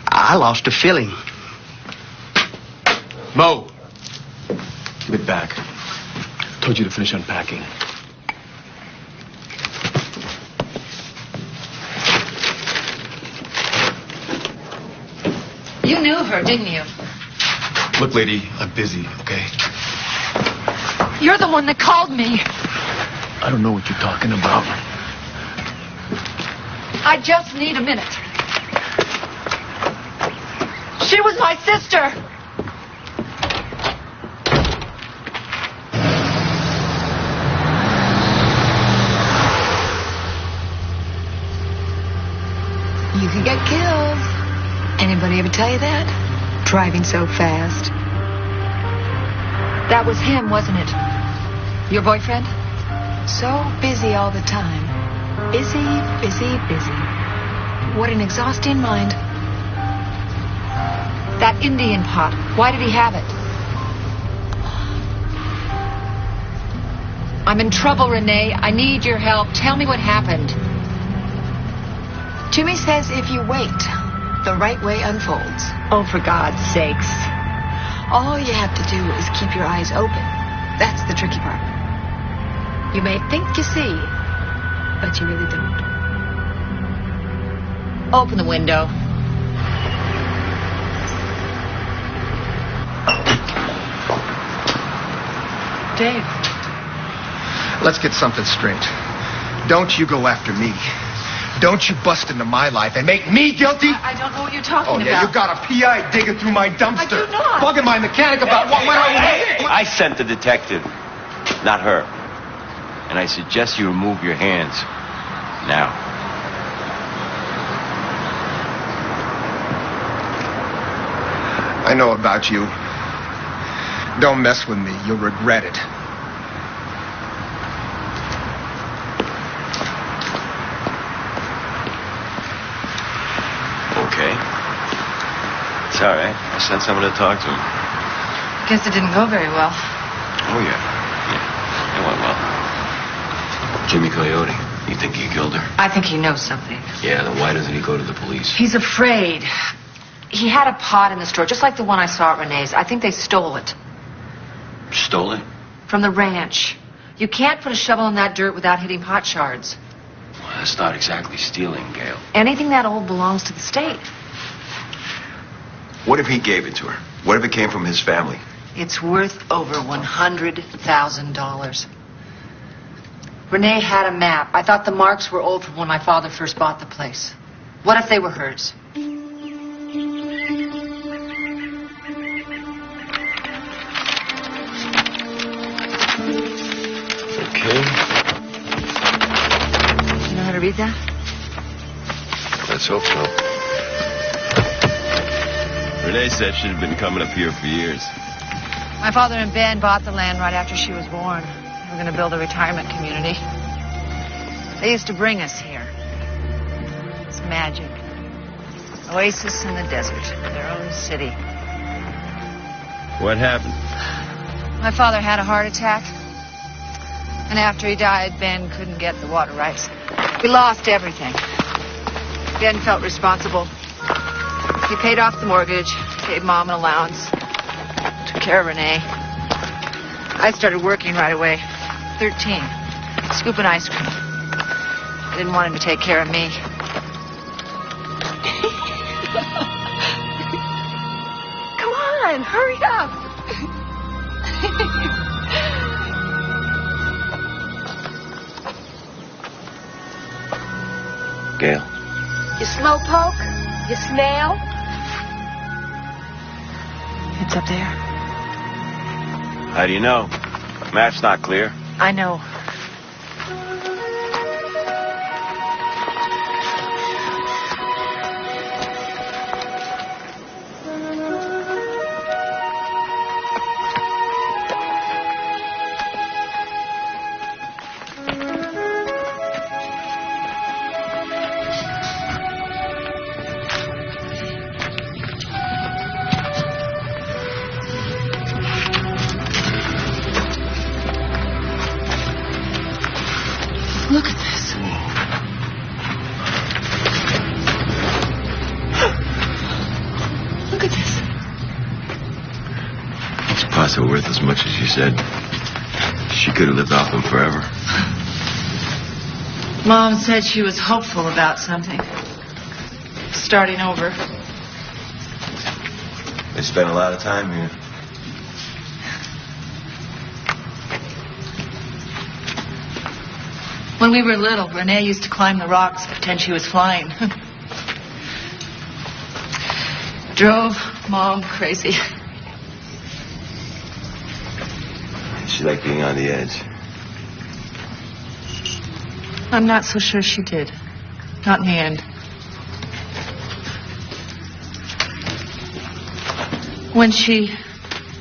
I lost a filling. Mo! Give it back. Told you to finish unpacking. You knew her, didn't you? Look, lady, I'm busy, okay? You're the one that called me. I don't know what you're talking about. I just need a minute. She was my sister. You could get killed. Anybody ever tell you that? Driving so fast. That was him, wasn't it? Your boyfriend? So busy all the time. Busy, busy, busy. What an exhausting mind. That Indian pot. Why did he have it? I'm in trouble, Renee. I need your help. Tell me what happened. Jimmy says if you wait, the right way unfolds. Oh, for God's sakes. All you have to do is keep your eyes open. That's the tricky part. You may think you see, but you really don't. Open the window. Dave. Let's get something straight. Don't you go after me. Don't you bust into my life and make me guilty? I don't know what you're talking about. Oh, yeah, you got a PI digging through my dumpster. I do not. Bugging my mechanic about what went on. I sent the detective, not her. And I suggest you remove your hands. Now. I know about you. Don't mess with me. You'll regret it. Okay. It's all right. I sent someone to talk to him. Guess it didn't go very well. Oh, yeah. Yeah, it went well. Jimmy Coyote, you think he killed her? I think he knows something. Yeah, then why doesn't he go to the police? He's afraid. He had a pot in the store, just like the one I saw at Renee's. I think they stole it. Stole it? From the ranch. You can't put a shovel in that dirt without hitting pot shards. Well, that's not exactly stealing, Gail. Anything that old belongs to the state. What if he gave it to her? What if it came from his family? It's worth over $100,000. Renee had a map. I thought the marks were old from when my father first bought the place. What if they were hers? Okay. You know how to read that? Let's hope so. Renee said she'd been coming up here for years. My father and Ben bought the land right after she was born. They were going to build a retirement community. They used to bring us here. It's magic. Oasis in the desert. Their own city. What happened? My father had a heart attack. And after he died, Ben couldn't get the water rights. We lost everything. Ben felt responsible. He paid off the mortgage, gave Mom an allowance, took care of Renee. I started working right away. 13. Scooping ice cream. I didn't want him to take care of me. on, hurry up. Gail. You slowpoke? You snail? It's up there. How do you know? Map's not clear. I know. Look at this. Look at this. It's possibly worth as much as she said. She could have lived off them forever. Mom said she was hopeful about something. Starting over. They spent a lot of time here. When we were little, Renee used to climb the rocks, pretend she was flying. Drove Mom crazy. She liked being on the edge. I'm not so sure she did. Not in the end. When she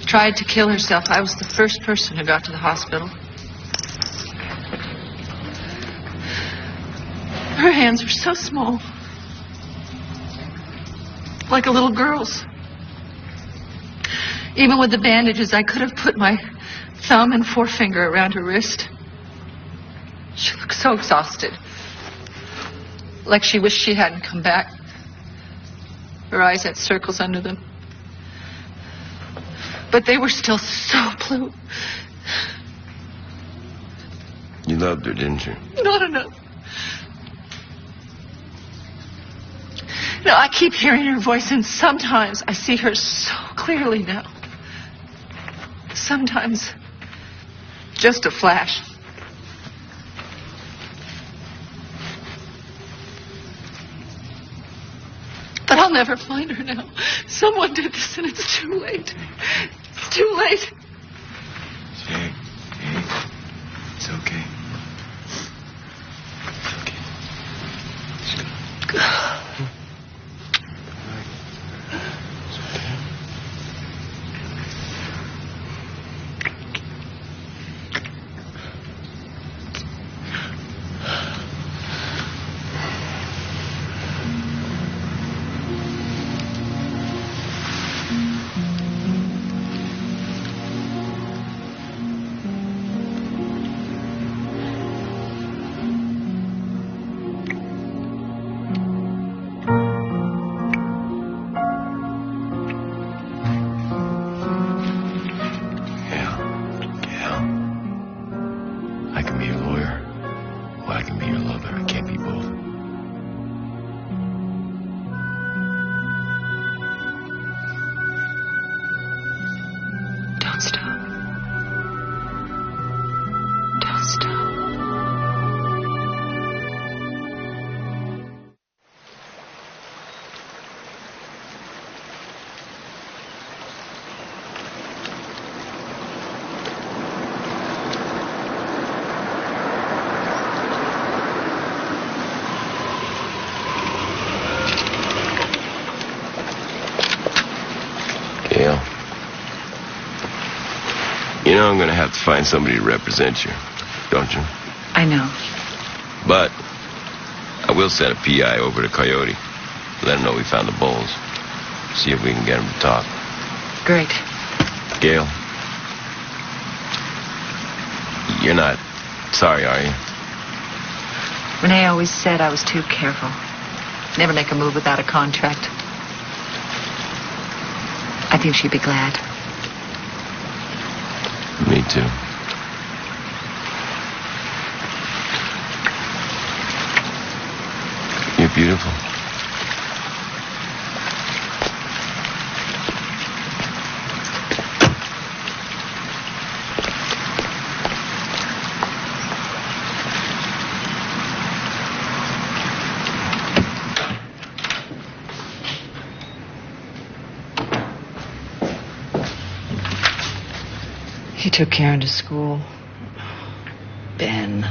tried to kill herself, I was the first person who got to the hospital. Her hands were so small. Like a little girl's. Even with the bandages, I could have put my thumb and forefinger around her wrist. She looked so exhausted. Like she wished she hadn't come back. Her eyes had circles under them. But they were still so blue. You loved her, didn't you? Not enough. No, I keep hearing her voice, and sometimes I see her so clearly now. Sometimes just a flash. But I'll never find her now. Someone did this, and it's too late. It's too late. Jay, it's okay. It's okay. Just go. Gail, you know I'm going to have to find somebody to represent you, don't you? I know. But I will send a PI over to Coyote. Let him know we found the bowls. See if we can get him to talk. Great. Gail, you're not sorry, are you? Renee always said I was too careful. Never make a move without a contract. I think she'd be glad. Me too. You're beautiful. He took Karen to school. Ben.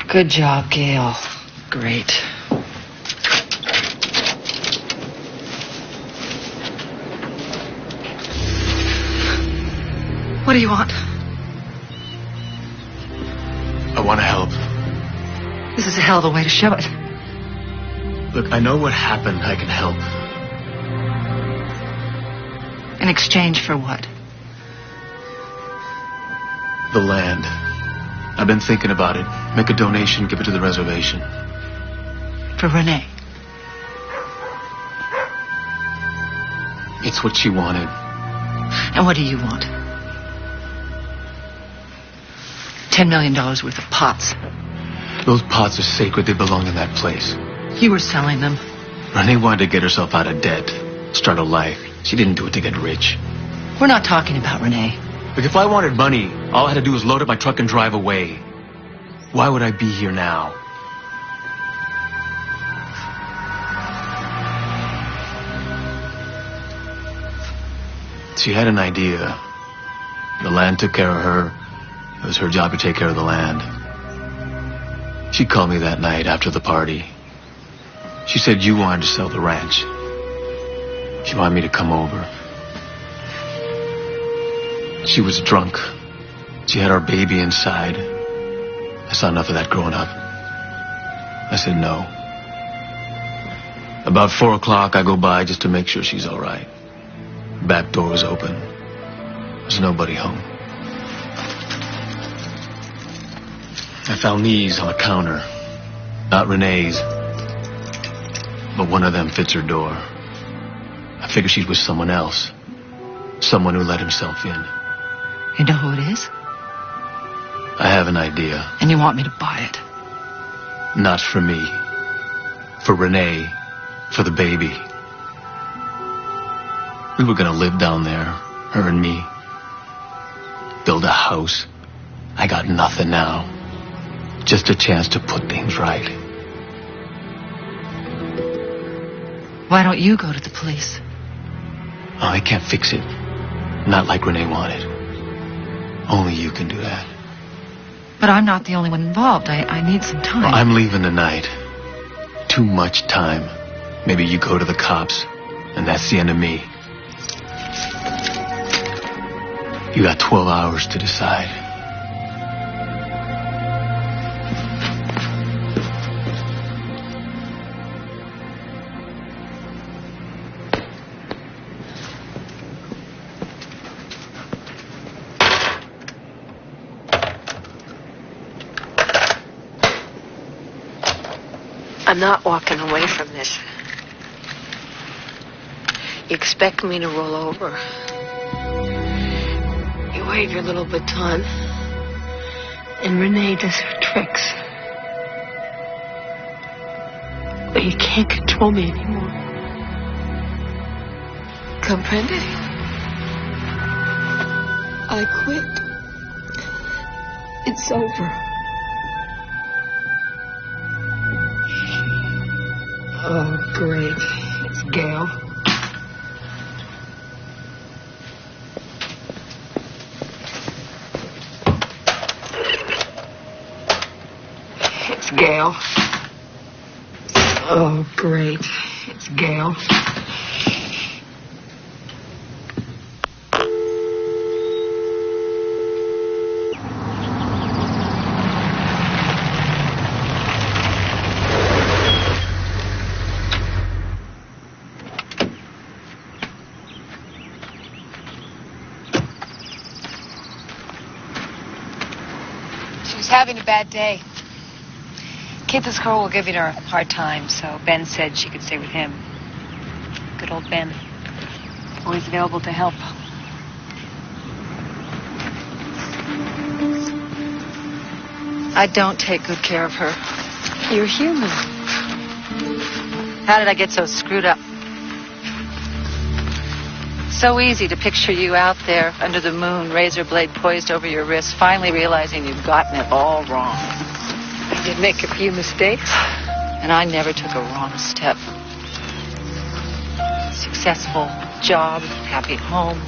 Good job, Gail. Great. What do you want? I want to help. This is a hell of a way to show it. Look, I know what happened. I can help. In exchange for what? The land. I've been thinking about it. Make a donation, give it to the reservation. For Renee. It's what she wanted. And what do you want? $10 million worth of pots. Those pots are sacred. They belong in that place. You were selling them. Renee wanted to get herself out of debt, start a life. She didn't do it to get rich. We're not talking about Renee. Look, if I wanted money, all I had to do was load up my truck and drive away. Why would I be here now? She had an idea. The land took care of her. It was her job to take care of the land. She called me that night after the party. She said you wanted to sell the ranch. She wanted me to come over. She was drunk. She had our baby inside. I saw enough of that growing up. I said no. About 4 o'clock, I go by just to make sure she's all right. Back door was open. There's nobody home. I found these on a counter. Not Renee's. But one of them fits her door. I figure she's with someone else. Someone who let himself in. You know who it is? I have an idea. And you want me to buy it? Not for me. For Renee. For the baby. We were gonna live down there. Her and me. Build a house. I got nothing now. Just a chance to put things right. Why don't you go to the police? Oh, I can't fix it. Not like Renee wanted. Only you can do that. But I'm not the only one involved. I need some time. Well, I'm leaving tonight. Too much time. Maybe you go to the cops, and that's the end of me. You got 12 hours to decide. I'm not walking away from this. You expect me to roll over. You wave your little baton, and Renee does her tricks. But you can't control me anymore. Comprende? I quit. It's over. Oh, great. It's Gail. It's Gail. Oh, great. It's Gail. Having a bad day. Kid, this girl will give you a hard time, so Ben said she could stay with him. Good old Ben. Always available to help. I don't take good care of her. You're human. How did I get so screwed up? So easy to picture you out there under the moon, razor blade poised over your wrist, finally realizing you've gotten it all wrong. I did make a few mistakes. And I never took a wrong step. Successful job, happy home,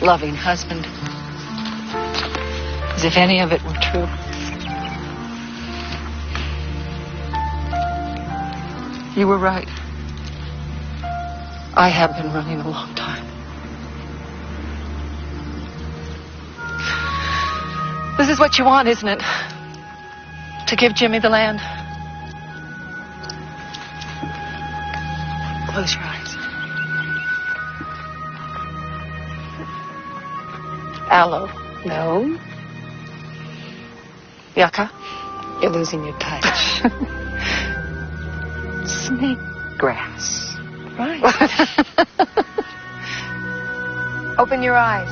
loving husband. As if any of it were true. You were right. I have been running a long time. This is what you want, isn't it? To give Jimmy the land? Close your eyes. Aloe. No. Yucca. You're losing your touch. Snake grass. Right. Open your eyes.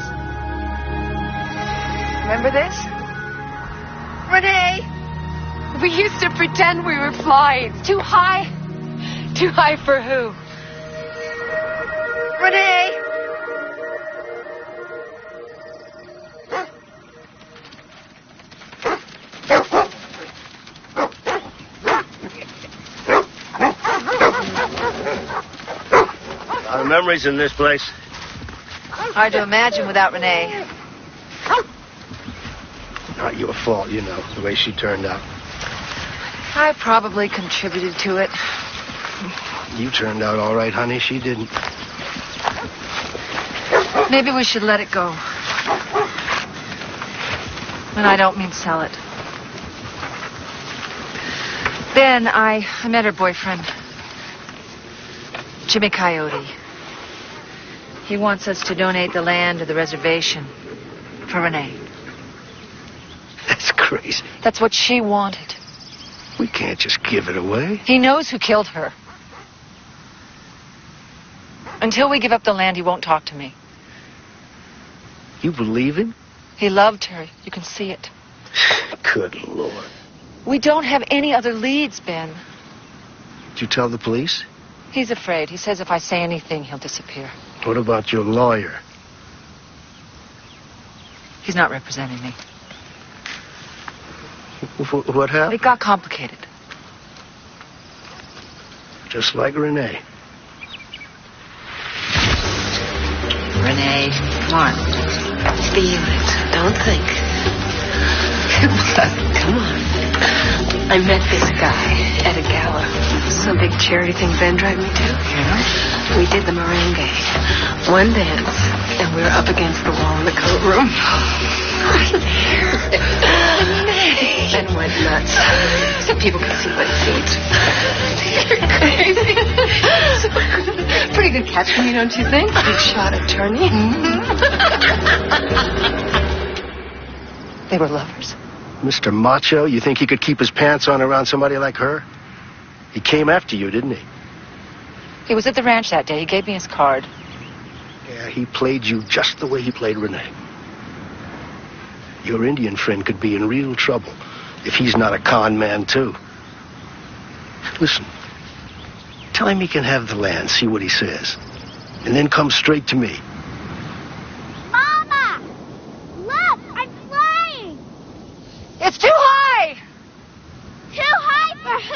Remember this? Renee! We used to pretend we were flying. Too high? Too high for who? Renee! A lot of memories in this place. Hard to imagine without Renee. Not your fault, you know, the way she turned out. I probably contributed to it. You turned out all right, honey. She didn't. Maybe we should let it go. And I don't mean sell it. Then I met her boyfriend, Jimmy Coyote. He wants us to donate the land to the reservation for Renee. That's crazy. That's what she wanted. We can't just give it away. He knows who killed her. Until we give up the land, he won't talk to me. You believe him? He loved her. You can see it. Good Lord. We don't have any other leads, Ben. Did you tell the police? He's afraid. He says if I say anything, he'll disappear. What about your lawyer? He's not representing me. What happened? It got complicated. Just like Renee. Renee, come on. Feel it. Don't think. Come on. I met this guy at a gala. Some big charity thing Ben dragged me to. Yeah? We did the merengue. One dance, and we were up against the wall in the coat room. Ben went nuts. So people could see my feet. You're crazy. Pretty good catch for me, don't you think? Big shot attorney. They were lovers. Mr. Macho, you think he could keep his pants on around somebody like her? He came after you, didn't he? He was at the ranch that day. He gave me his card. Yeah, he played you just the way he played Renee. Your Indian friend could be in real trouble if he's not a con man, too. Listen, tell him he can have the land, see what he says, and then come straight to me. Mama! Look, I'm flying! It's too high! Too high for who?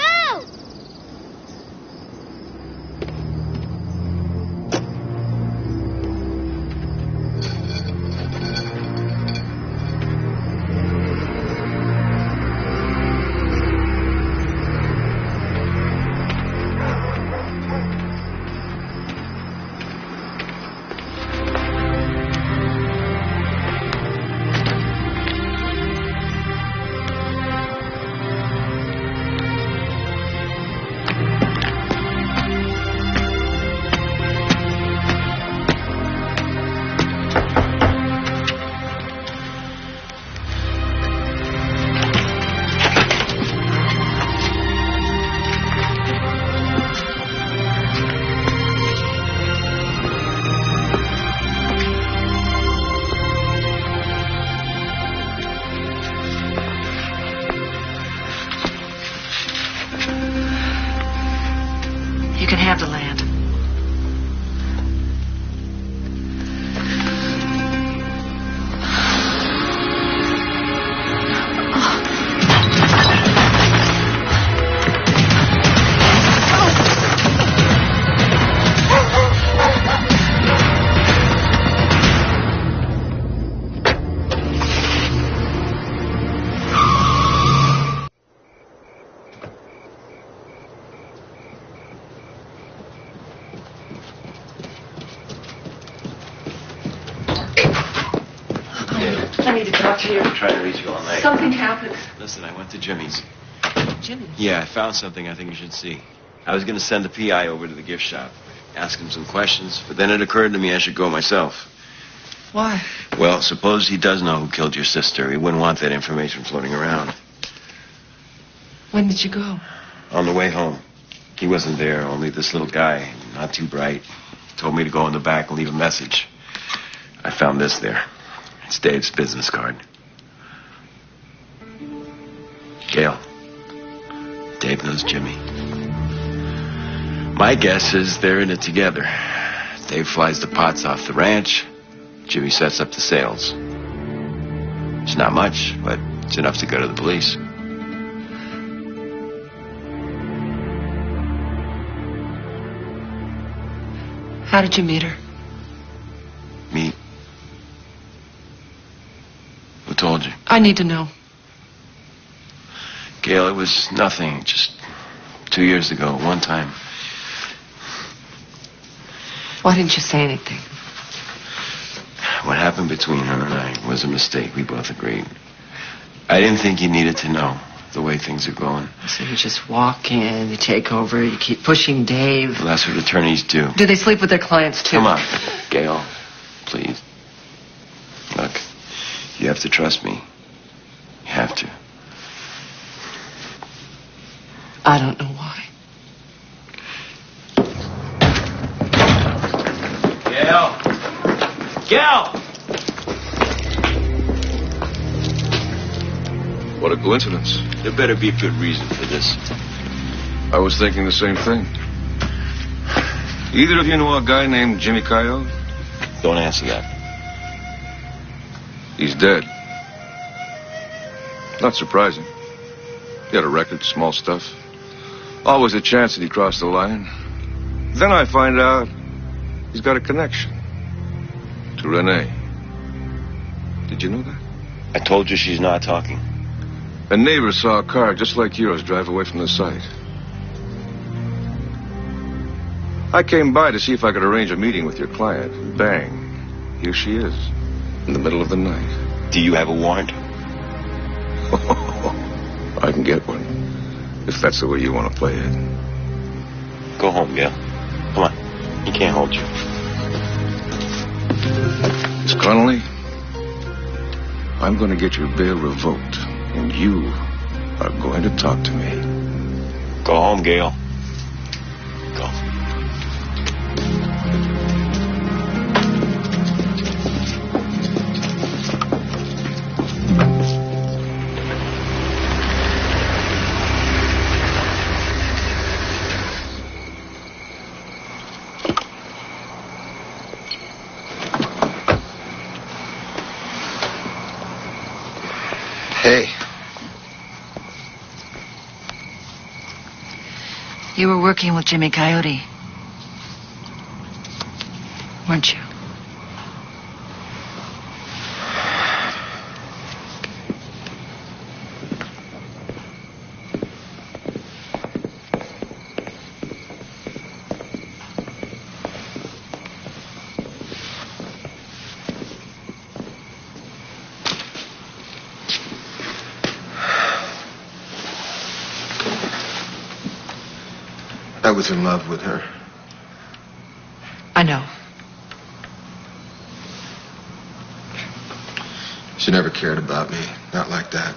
I need to talk to you. I'm trying to reach you all night. Something happened. Listen, I went to Jimmy's. Jimmy. Yeah, I found something I think you should see. I was going to send the PI over to the gift shop, ask him some questions, but then it occurred to me I should go myself. Why? Well, suppose he does know who killed your sister. He wouldn't want that information floating around. When did you go? On the way home. He wasn't there, only this little guy, not too bright, told me to go in the back and leave a message. I found this there. It's Dave's business card. Gail. Dave knows Jimmy. My guess is they're in it together. Dave flies the pots off the ranch. Jimmy sets up the sales. It's not much, but it's enough to go to the police. How did you meet her? Meet? Who told you? I need to know. Gail, it was nothing. Just 2 years ago, one time. Why didn't you say anything? What happened between her and I was a mistake. We both agreed. I didn't think you needed to know the way things are going. So you just walk in, you take over, you keep pushing Dave. Well, that's what attorneys do. Do they sleep with their clients, too? Come on, Gail, please. Look, you have to trust me. You have to. I don't know why. Gail! Gail! What a coincidence. There better be a good reason for this. I was thinking the same thing. Either of you know a guy named Jimmy Coyote? Don't answer that. He's dead. Not surprising. He had a record, small stuff. Always a chance that he crossed the line. Then I find out he's got a connection to Renee. Did you know that? I told you she's not talking. A neighbor saw a car just like yours drive away from the site. I came by to see if I could arrange a meeting with your client. Bang. Here she is. In the middle of the night. Do you have a warrant? I can get one. If that's the way you want to play it. Go home, Gail. Come on. He can't hold you. Miss Connolly, I'm going to get your bail revoked. And you are going to talk to me. Go home, Gail. Go. Hey. You were working with Jimmy Coyote, weren't you? I was in love with her. I know. She never cared about me. Not like that.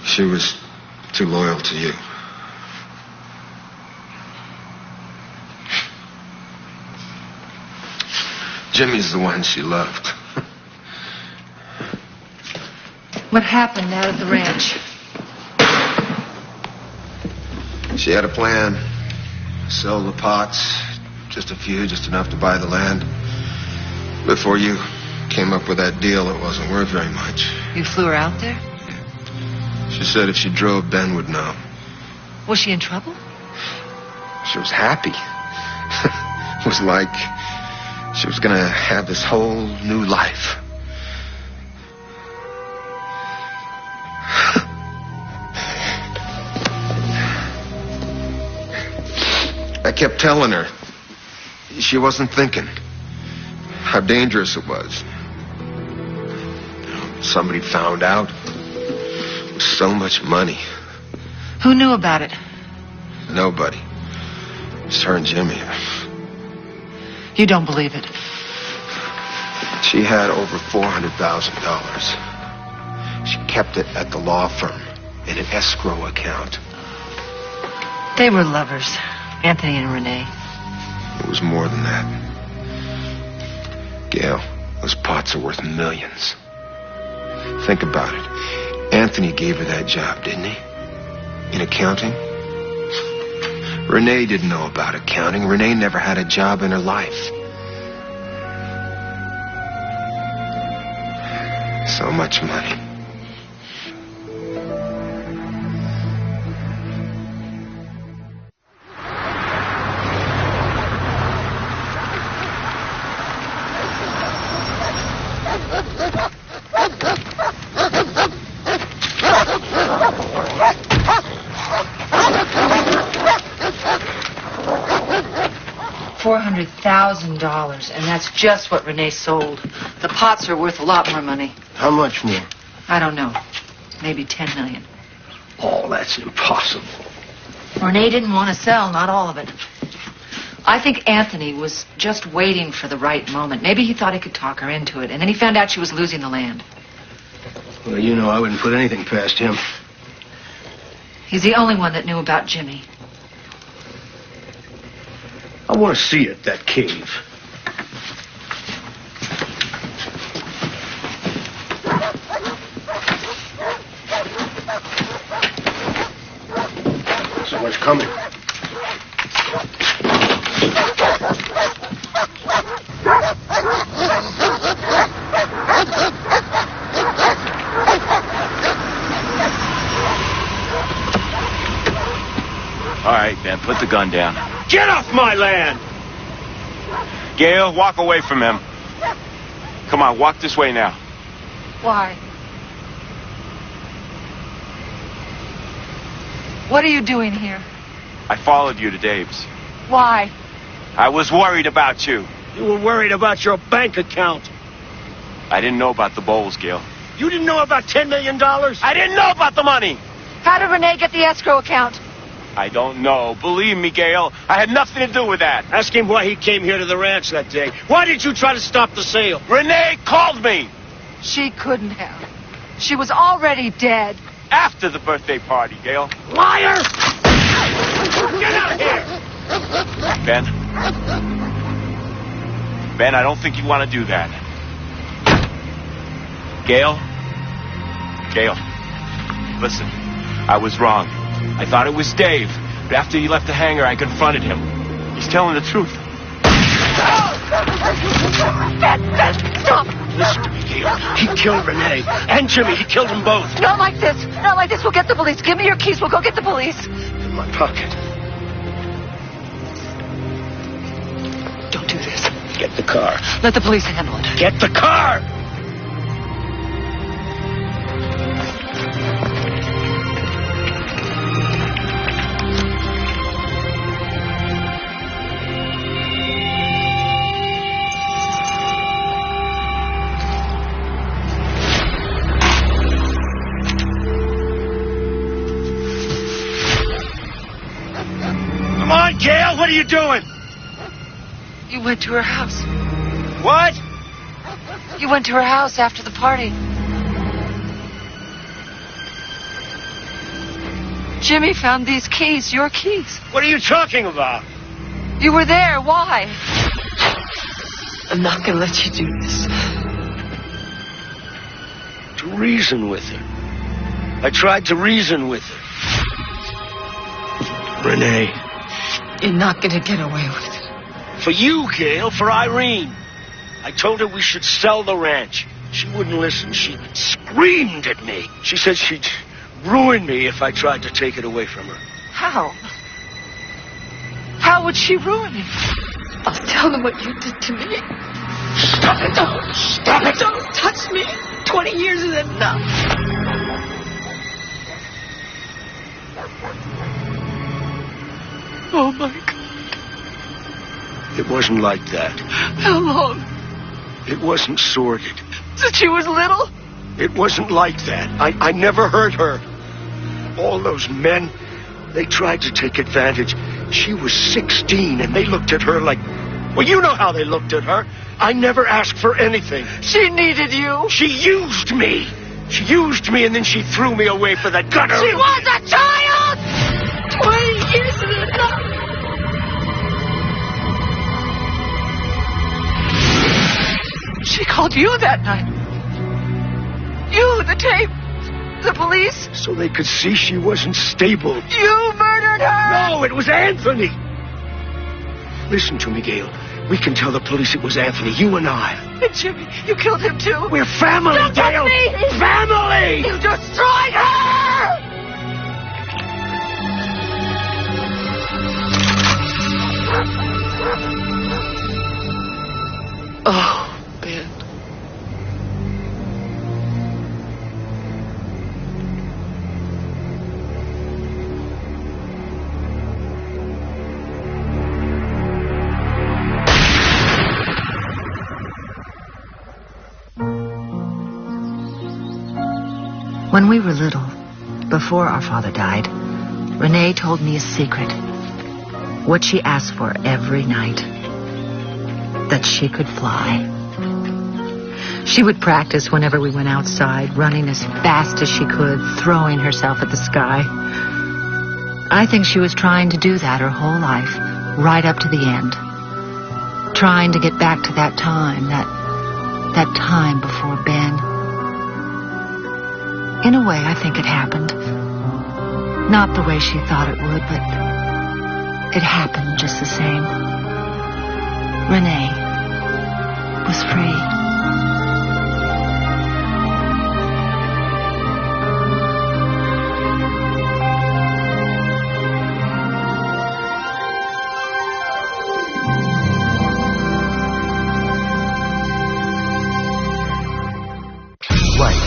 She was too loyal to you. Jimmy's the one she loved. What happened out at the ranch? She had a plan. Sell the pots. Just a few, just enough to buy the land. Before you came up with that deal, it wasn't worth very much. You flew her out there? She said if she drove, Ben would know. Was she in trouble? She was happy. It was like she was going to have this whole new life. I kept telling her she wasn't thinking how dangerous it was. Somebody found out. It was so much money. Who knew about it? Nobody. Just her and Jimmy. You don't believe it. She had over $400,000. She kept it at the law firm in an escrow account. They were lovers, Anthony and Renee. It was more than that. Gail, those pots are worth millions. Think about it. Anthony gave her that job, didn't he? In accounting? Renee didn't know about accounting. Renee never had a job in her life. So much money. $400,000, and that's just what Renee sold. The pots are worth a lot more money. How much more? I don't know. Maybe $10 million. Oh, that's impossible. Renee didn't want to sell, not all of it. I think Anthony was just waiting for the right moment. Maybe he thought he could talk her into it, and then he found out she was losing the land. Well, you know, I wouldn't put anything past him. He's the only one that knew about Jimmy. I want to see it, that cave. Someone's coming. All right, Ben, put the gun down. Get off my land! Gail, walk away from him. Come on, walk this way now. Why? What are you doing here? I followed you to Dave's. Why? I was worried about you. You were worried about your bank account. I didn't know about the bowls, Gail. You didn't know about $10 million? I didn't know about the money! How did Renee get the escrow account? I don't know. Believe me, Gail, I had nothing to do with that. Ask him why he came here to the ranch that day. Why did you try to stop the sale? Renee called me. She couldn't have. She was already dead. After the birthday party, Gail. Liar! Get out of here! Ben, I don't think you want to do that. Gail, listen, I was wrong. I thought it was Dave, but after he left the hangar, I confronted him. He's telling the truth. Stop! Listen to me, Gail. He killed Renee and Jimmy. He killed them both. Not like this. Not like this. We'll get the police. Give me your keys. We'll go get the police. In my pocket. Don't do this. Get the car. Let the police handle it. Get the car! Gail, what are you doing? You went to her house. What? You went to her house after the party. Jimmy found these keys, your keys. What are you talking about? You were there. Why? I'm not going to let you do this. To reason with her. I tried to reason with her. Renee. You're not going to get away with it. For you, Gail, for Irene. I told her we should sell the ranch. She wouldn't listen. She screamed at me. She said she'd ruin me if I tried to take it away from her. How? How would she ruin you? I'll tell them what you did to me. Stop it! Don't. Stop it! Don't touch me. 20 years is enough. Oh, my God. It wasn't like that. How long? It wasn't sordid. Since she was little? It wasn't like that. I never hurt her. All those men, they tried to take advantage. She was 16, and they looked at her like... Well, you know how they looked at her. I never asked for anything. She needed you. She used me. She used me, and then she threw me away for that gutter. She was a child! 20 years isn't enough. She called you that night. You, the tape, the police. So they could see she wasn't stable. You murdered her! No, it was Anthony. Listen to me, Gail. We can tell the police it was Anthony, you and I. And Jimmy, you killed him too. We're family, Don't Gail. touch me! Family! You destroyed her! Oh, Ben. When we were little, before our father died, Renee told me a secret. What she asked for every night. That she could fly. She would practice whenever we went outside, running as fast as she could, throwing herself at the sky. I think she was trying to do that her whole life, right up to the end. Trying to get back to that time, that time before Ben. In a way, I think it happened. Not the way she thought it would, but it happened just the same. Renee was free.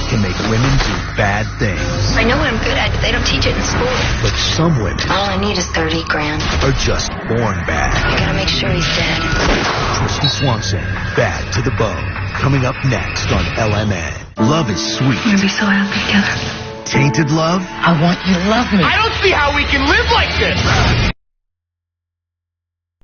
Can make women do bad things. I know what I'm good at, but they don't teach it in school. But some women All I need is 30 grand. are just born bad. I gotta make sure he's dead. Christy Swanson, Bad to the Bone. Coming up next on LMN. Love is sweet. We're gonna be so happy together. Tainted love? I want you to love me. I don't see how we can live like this.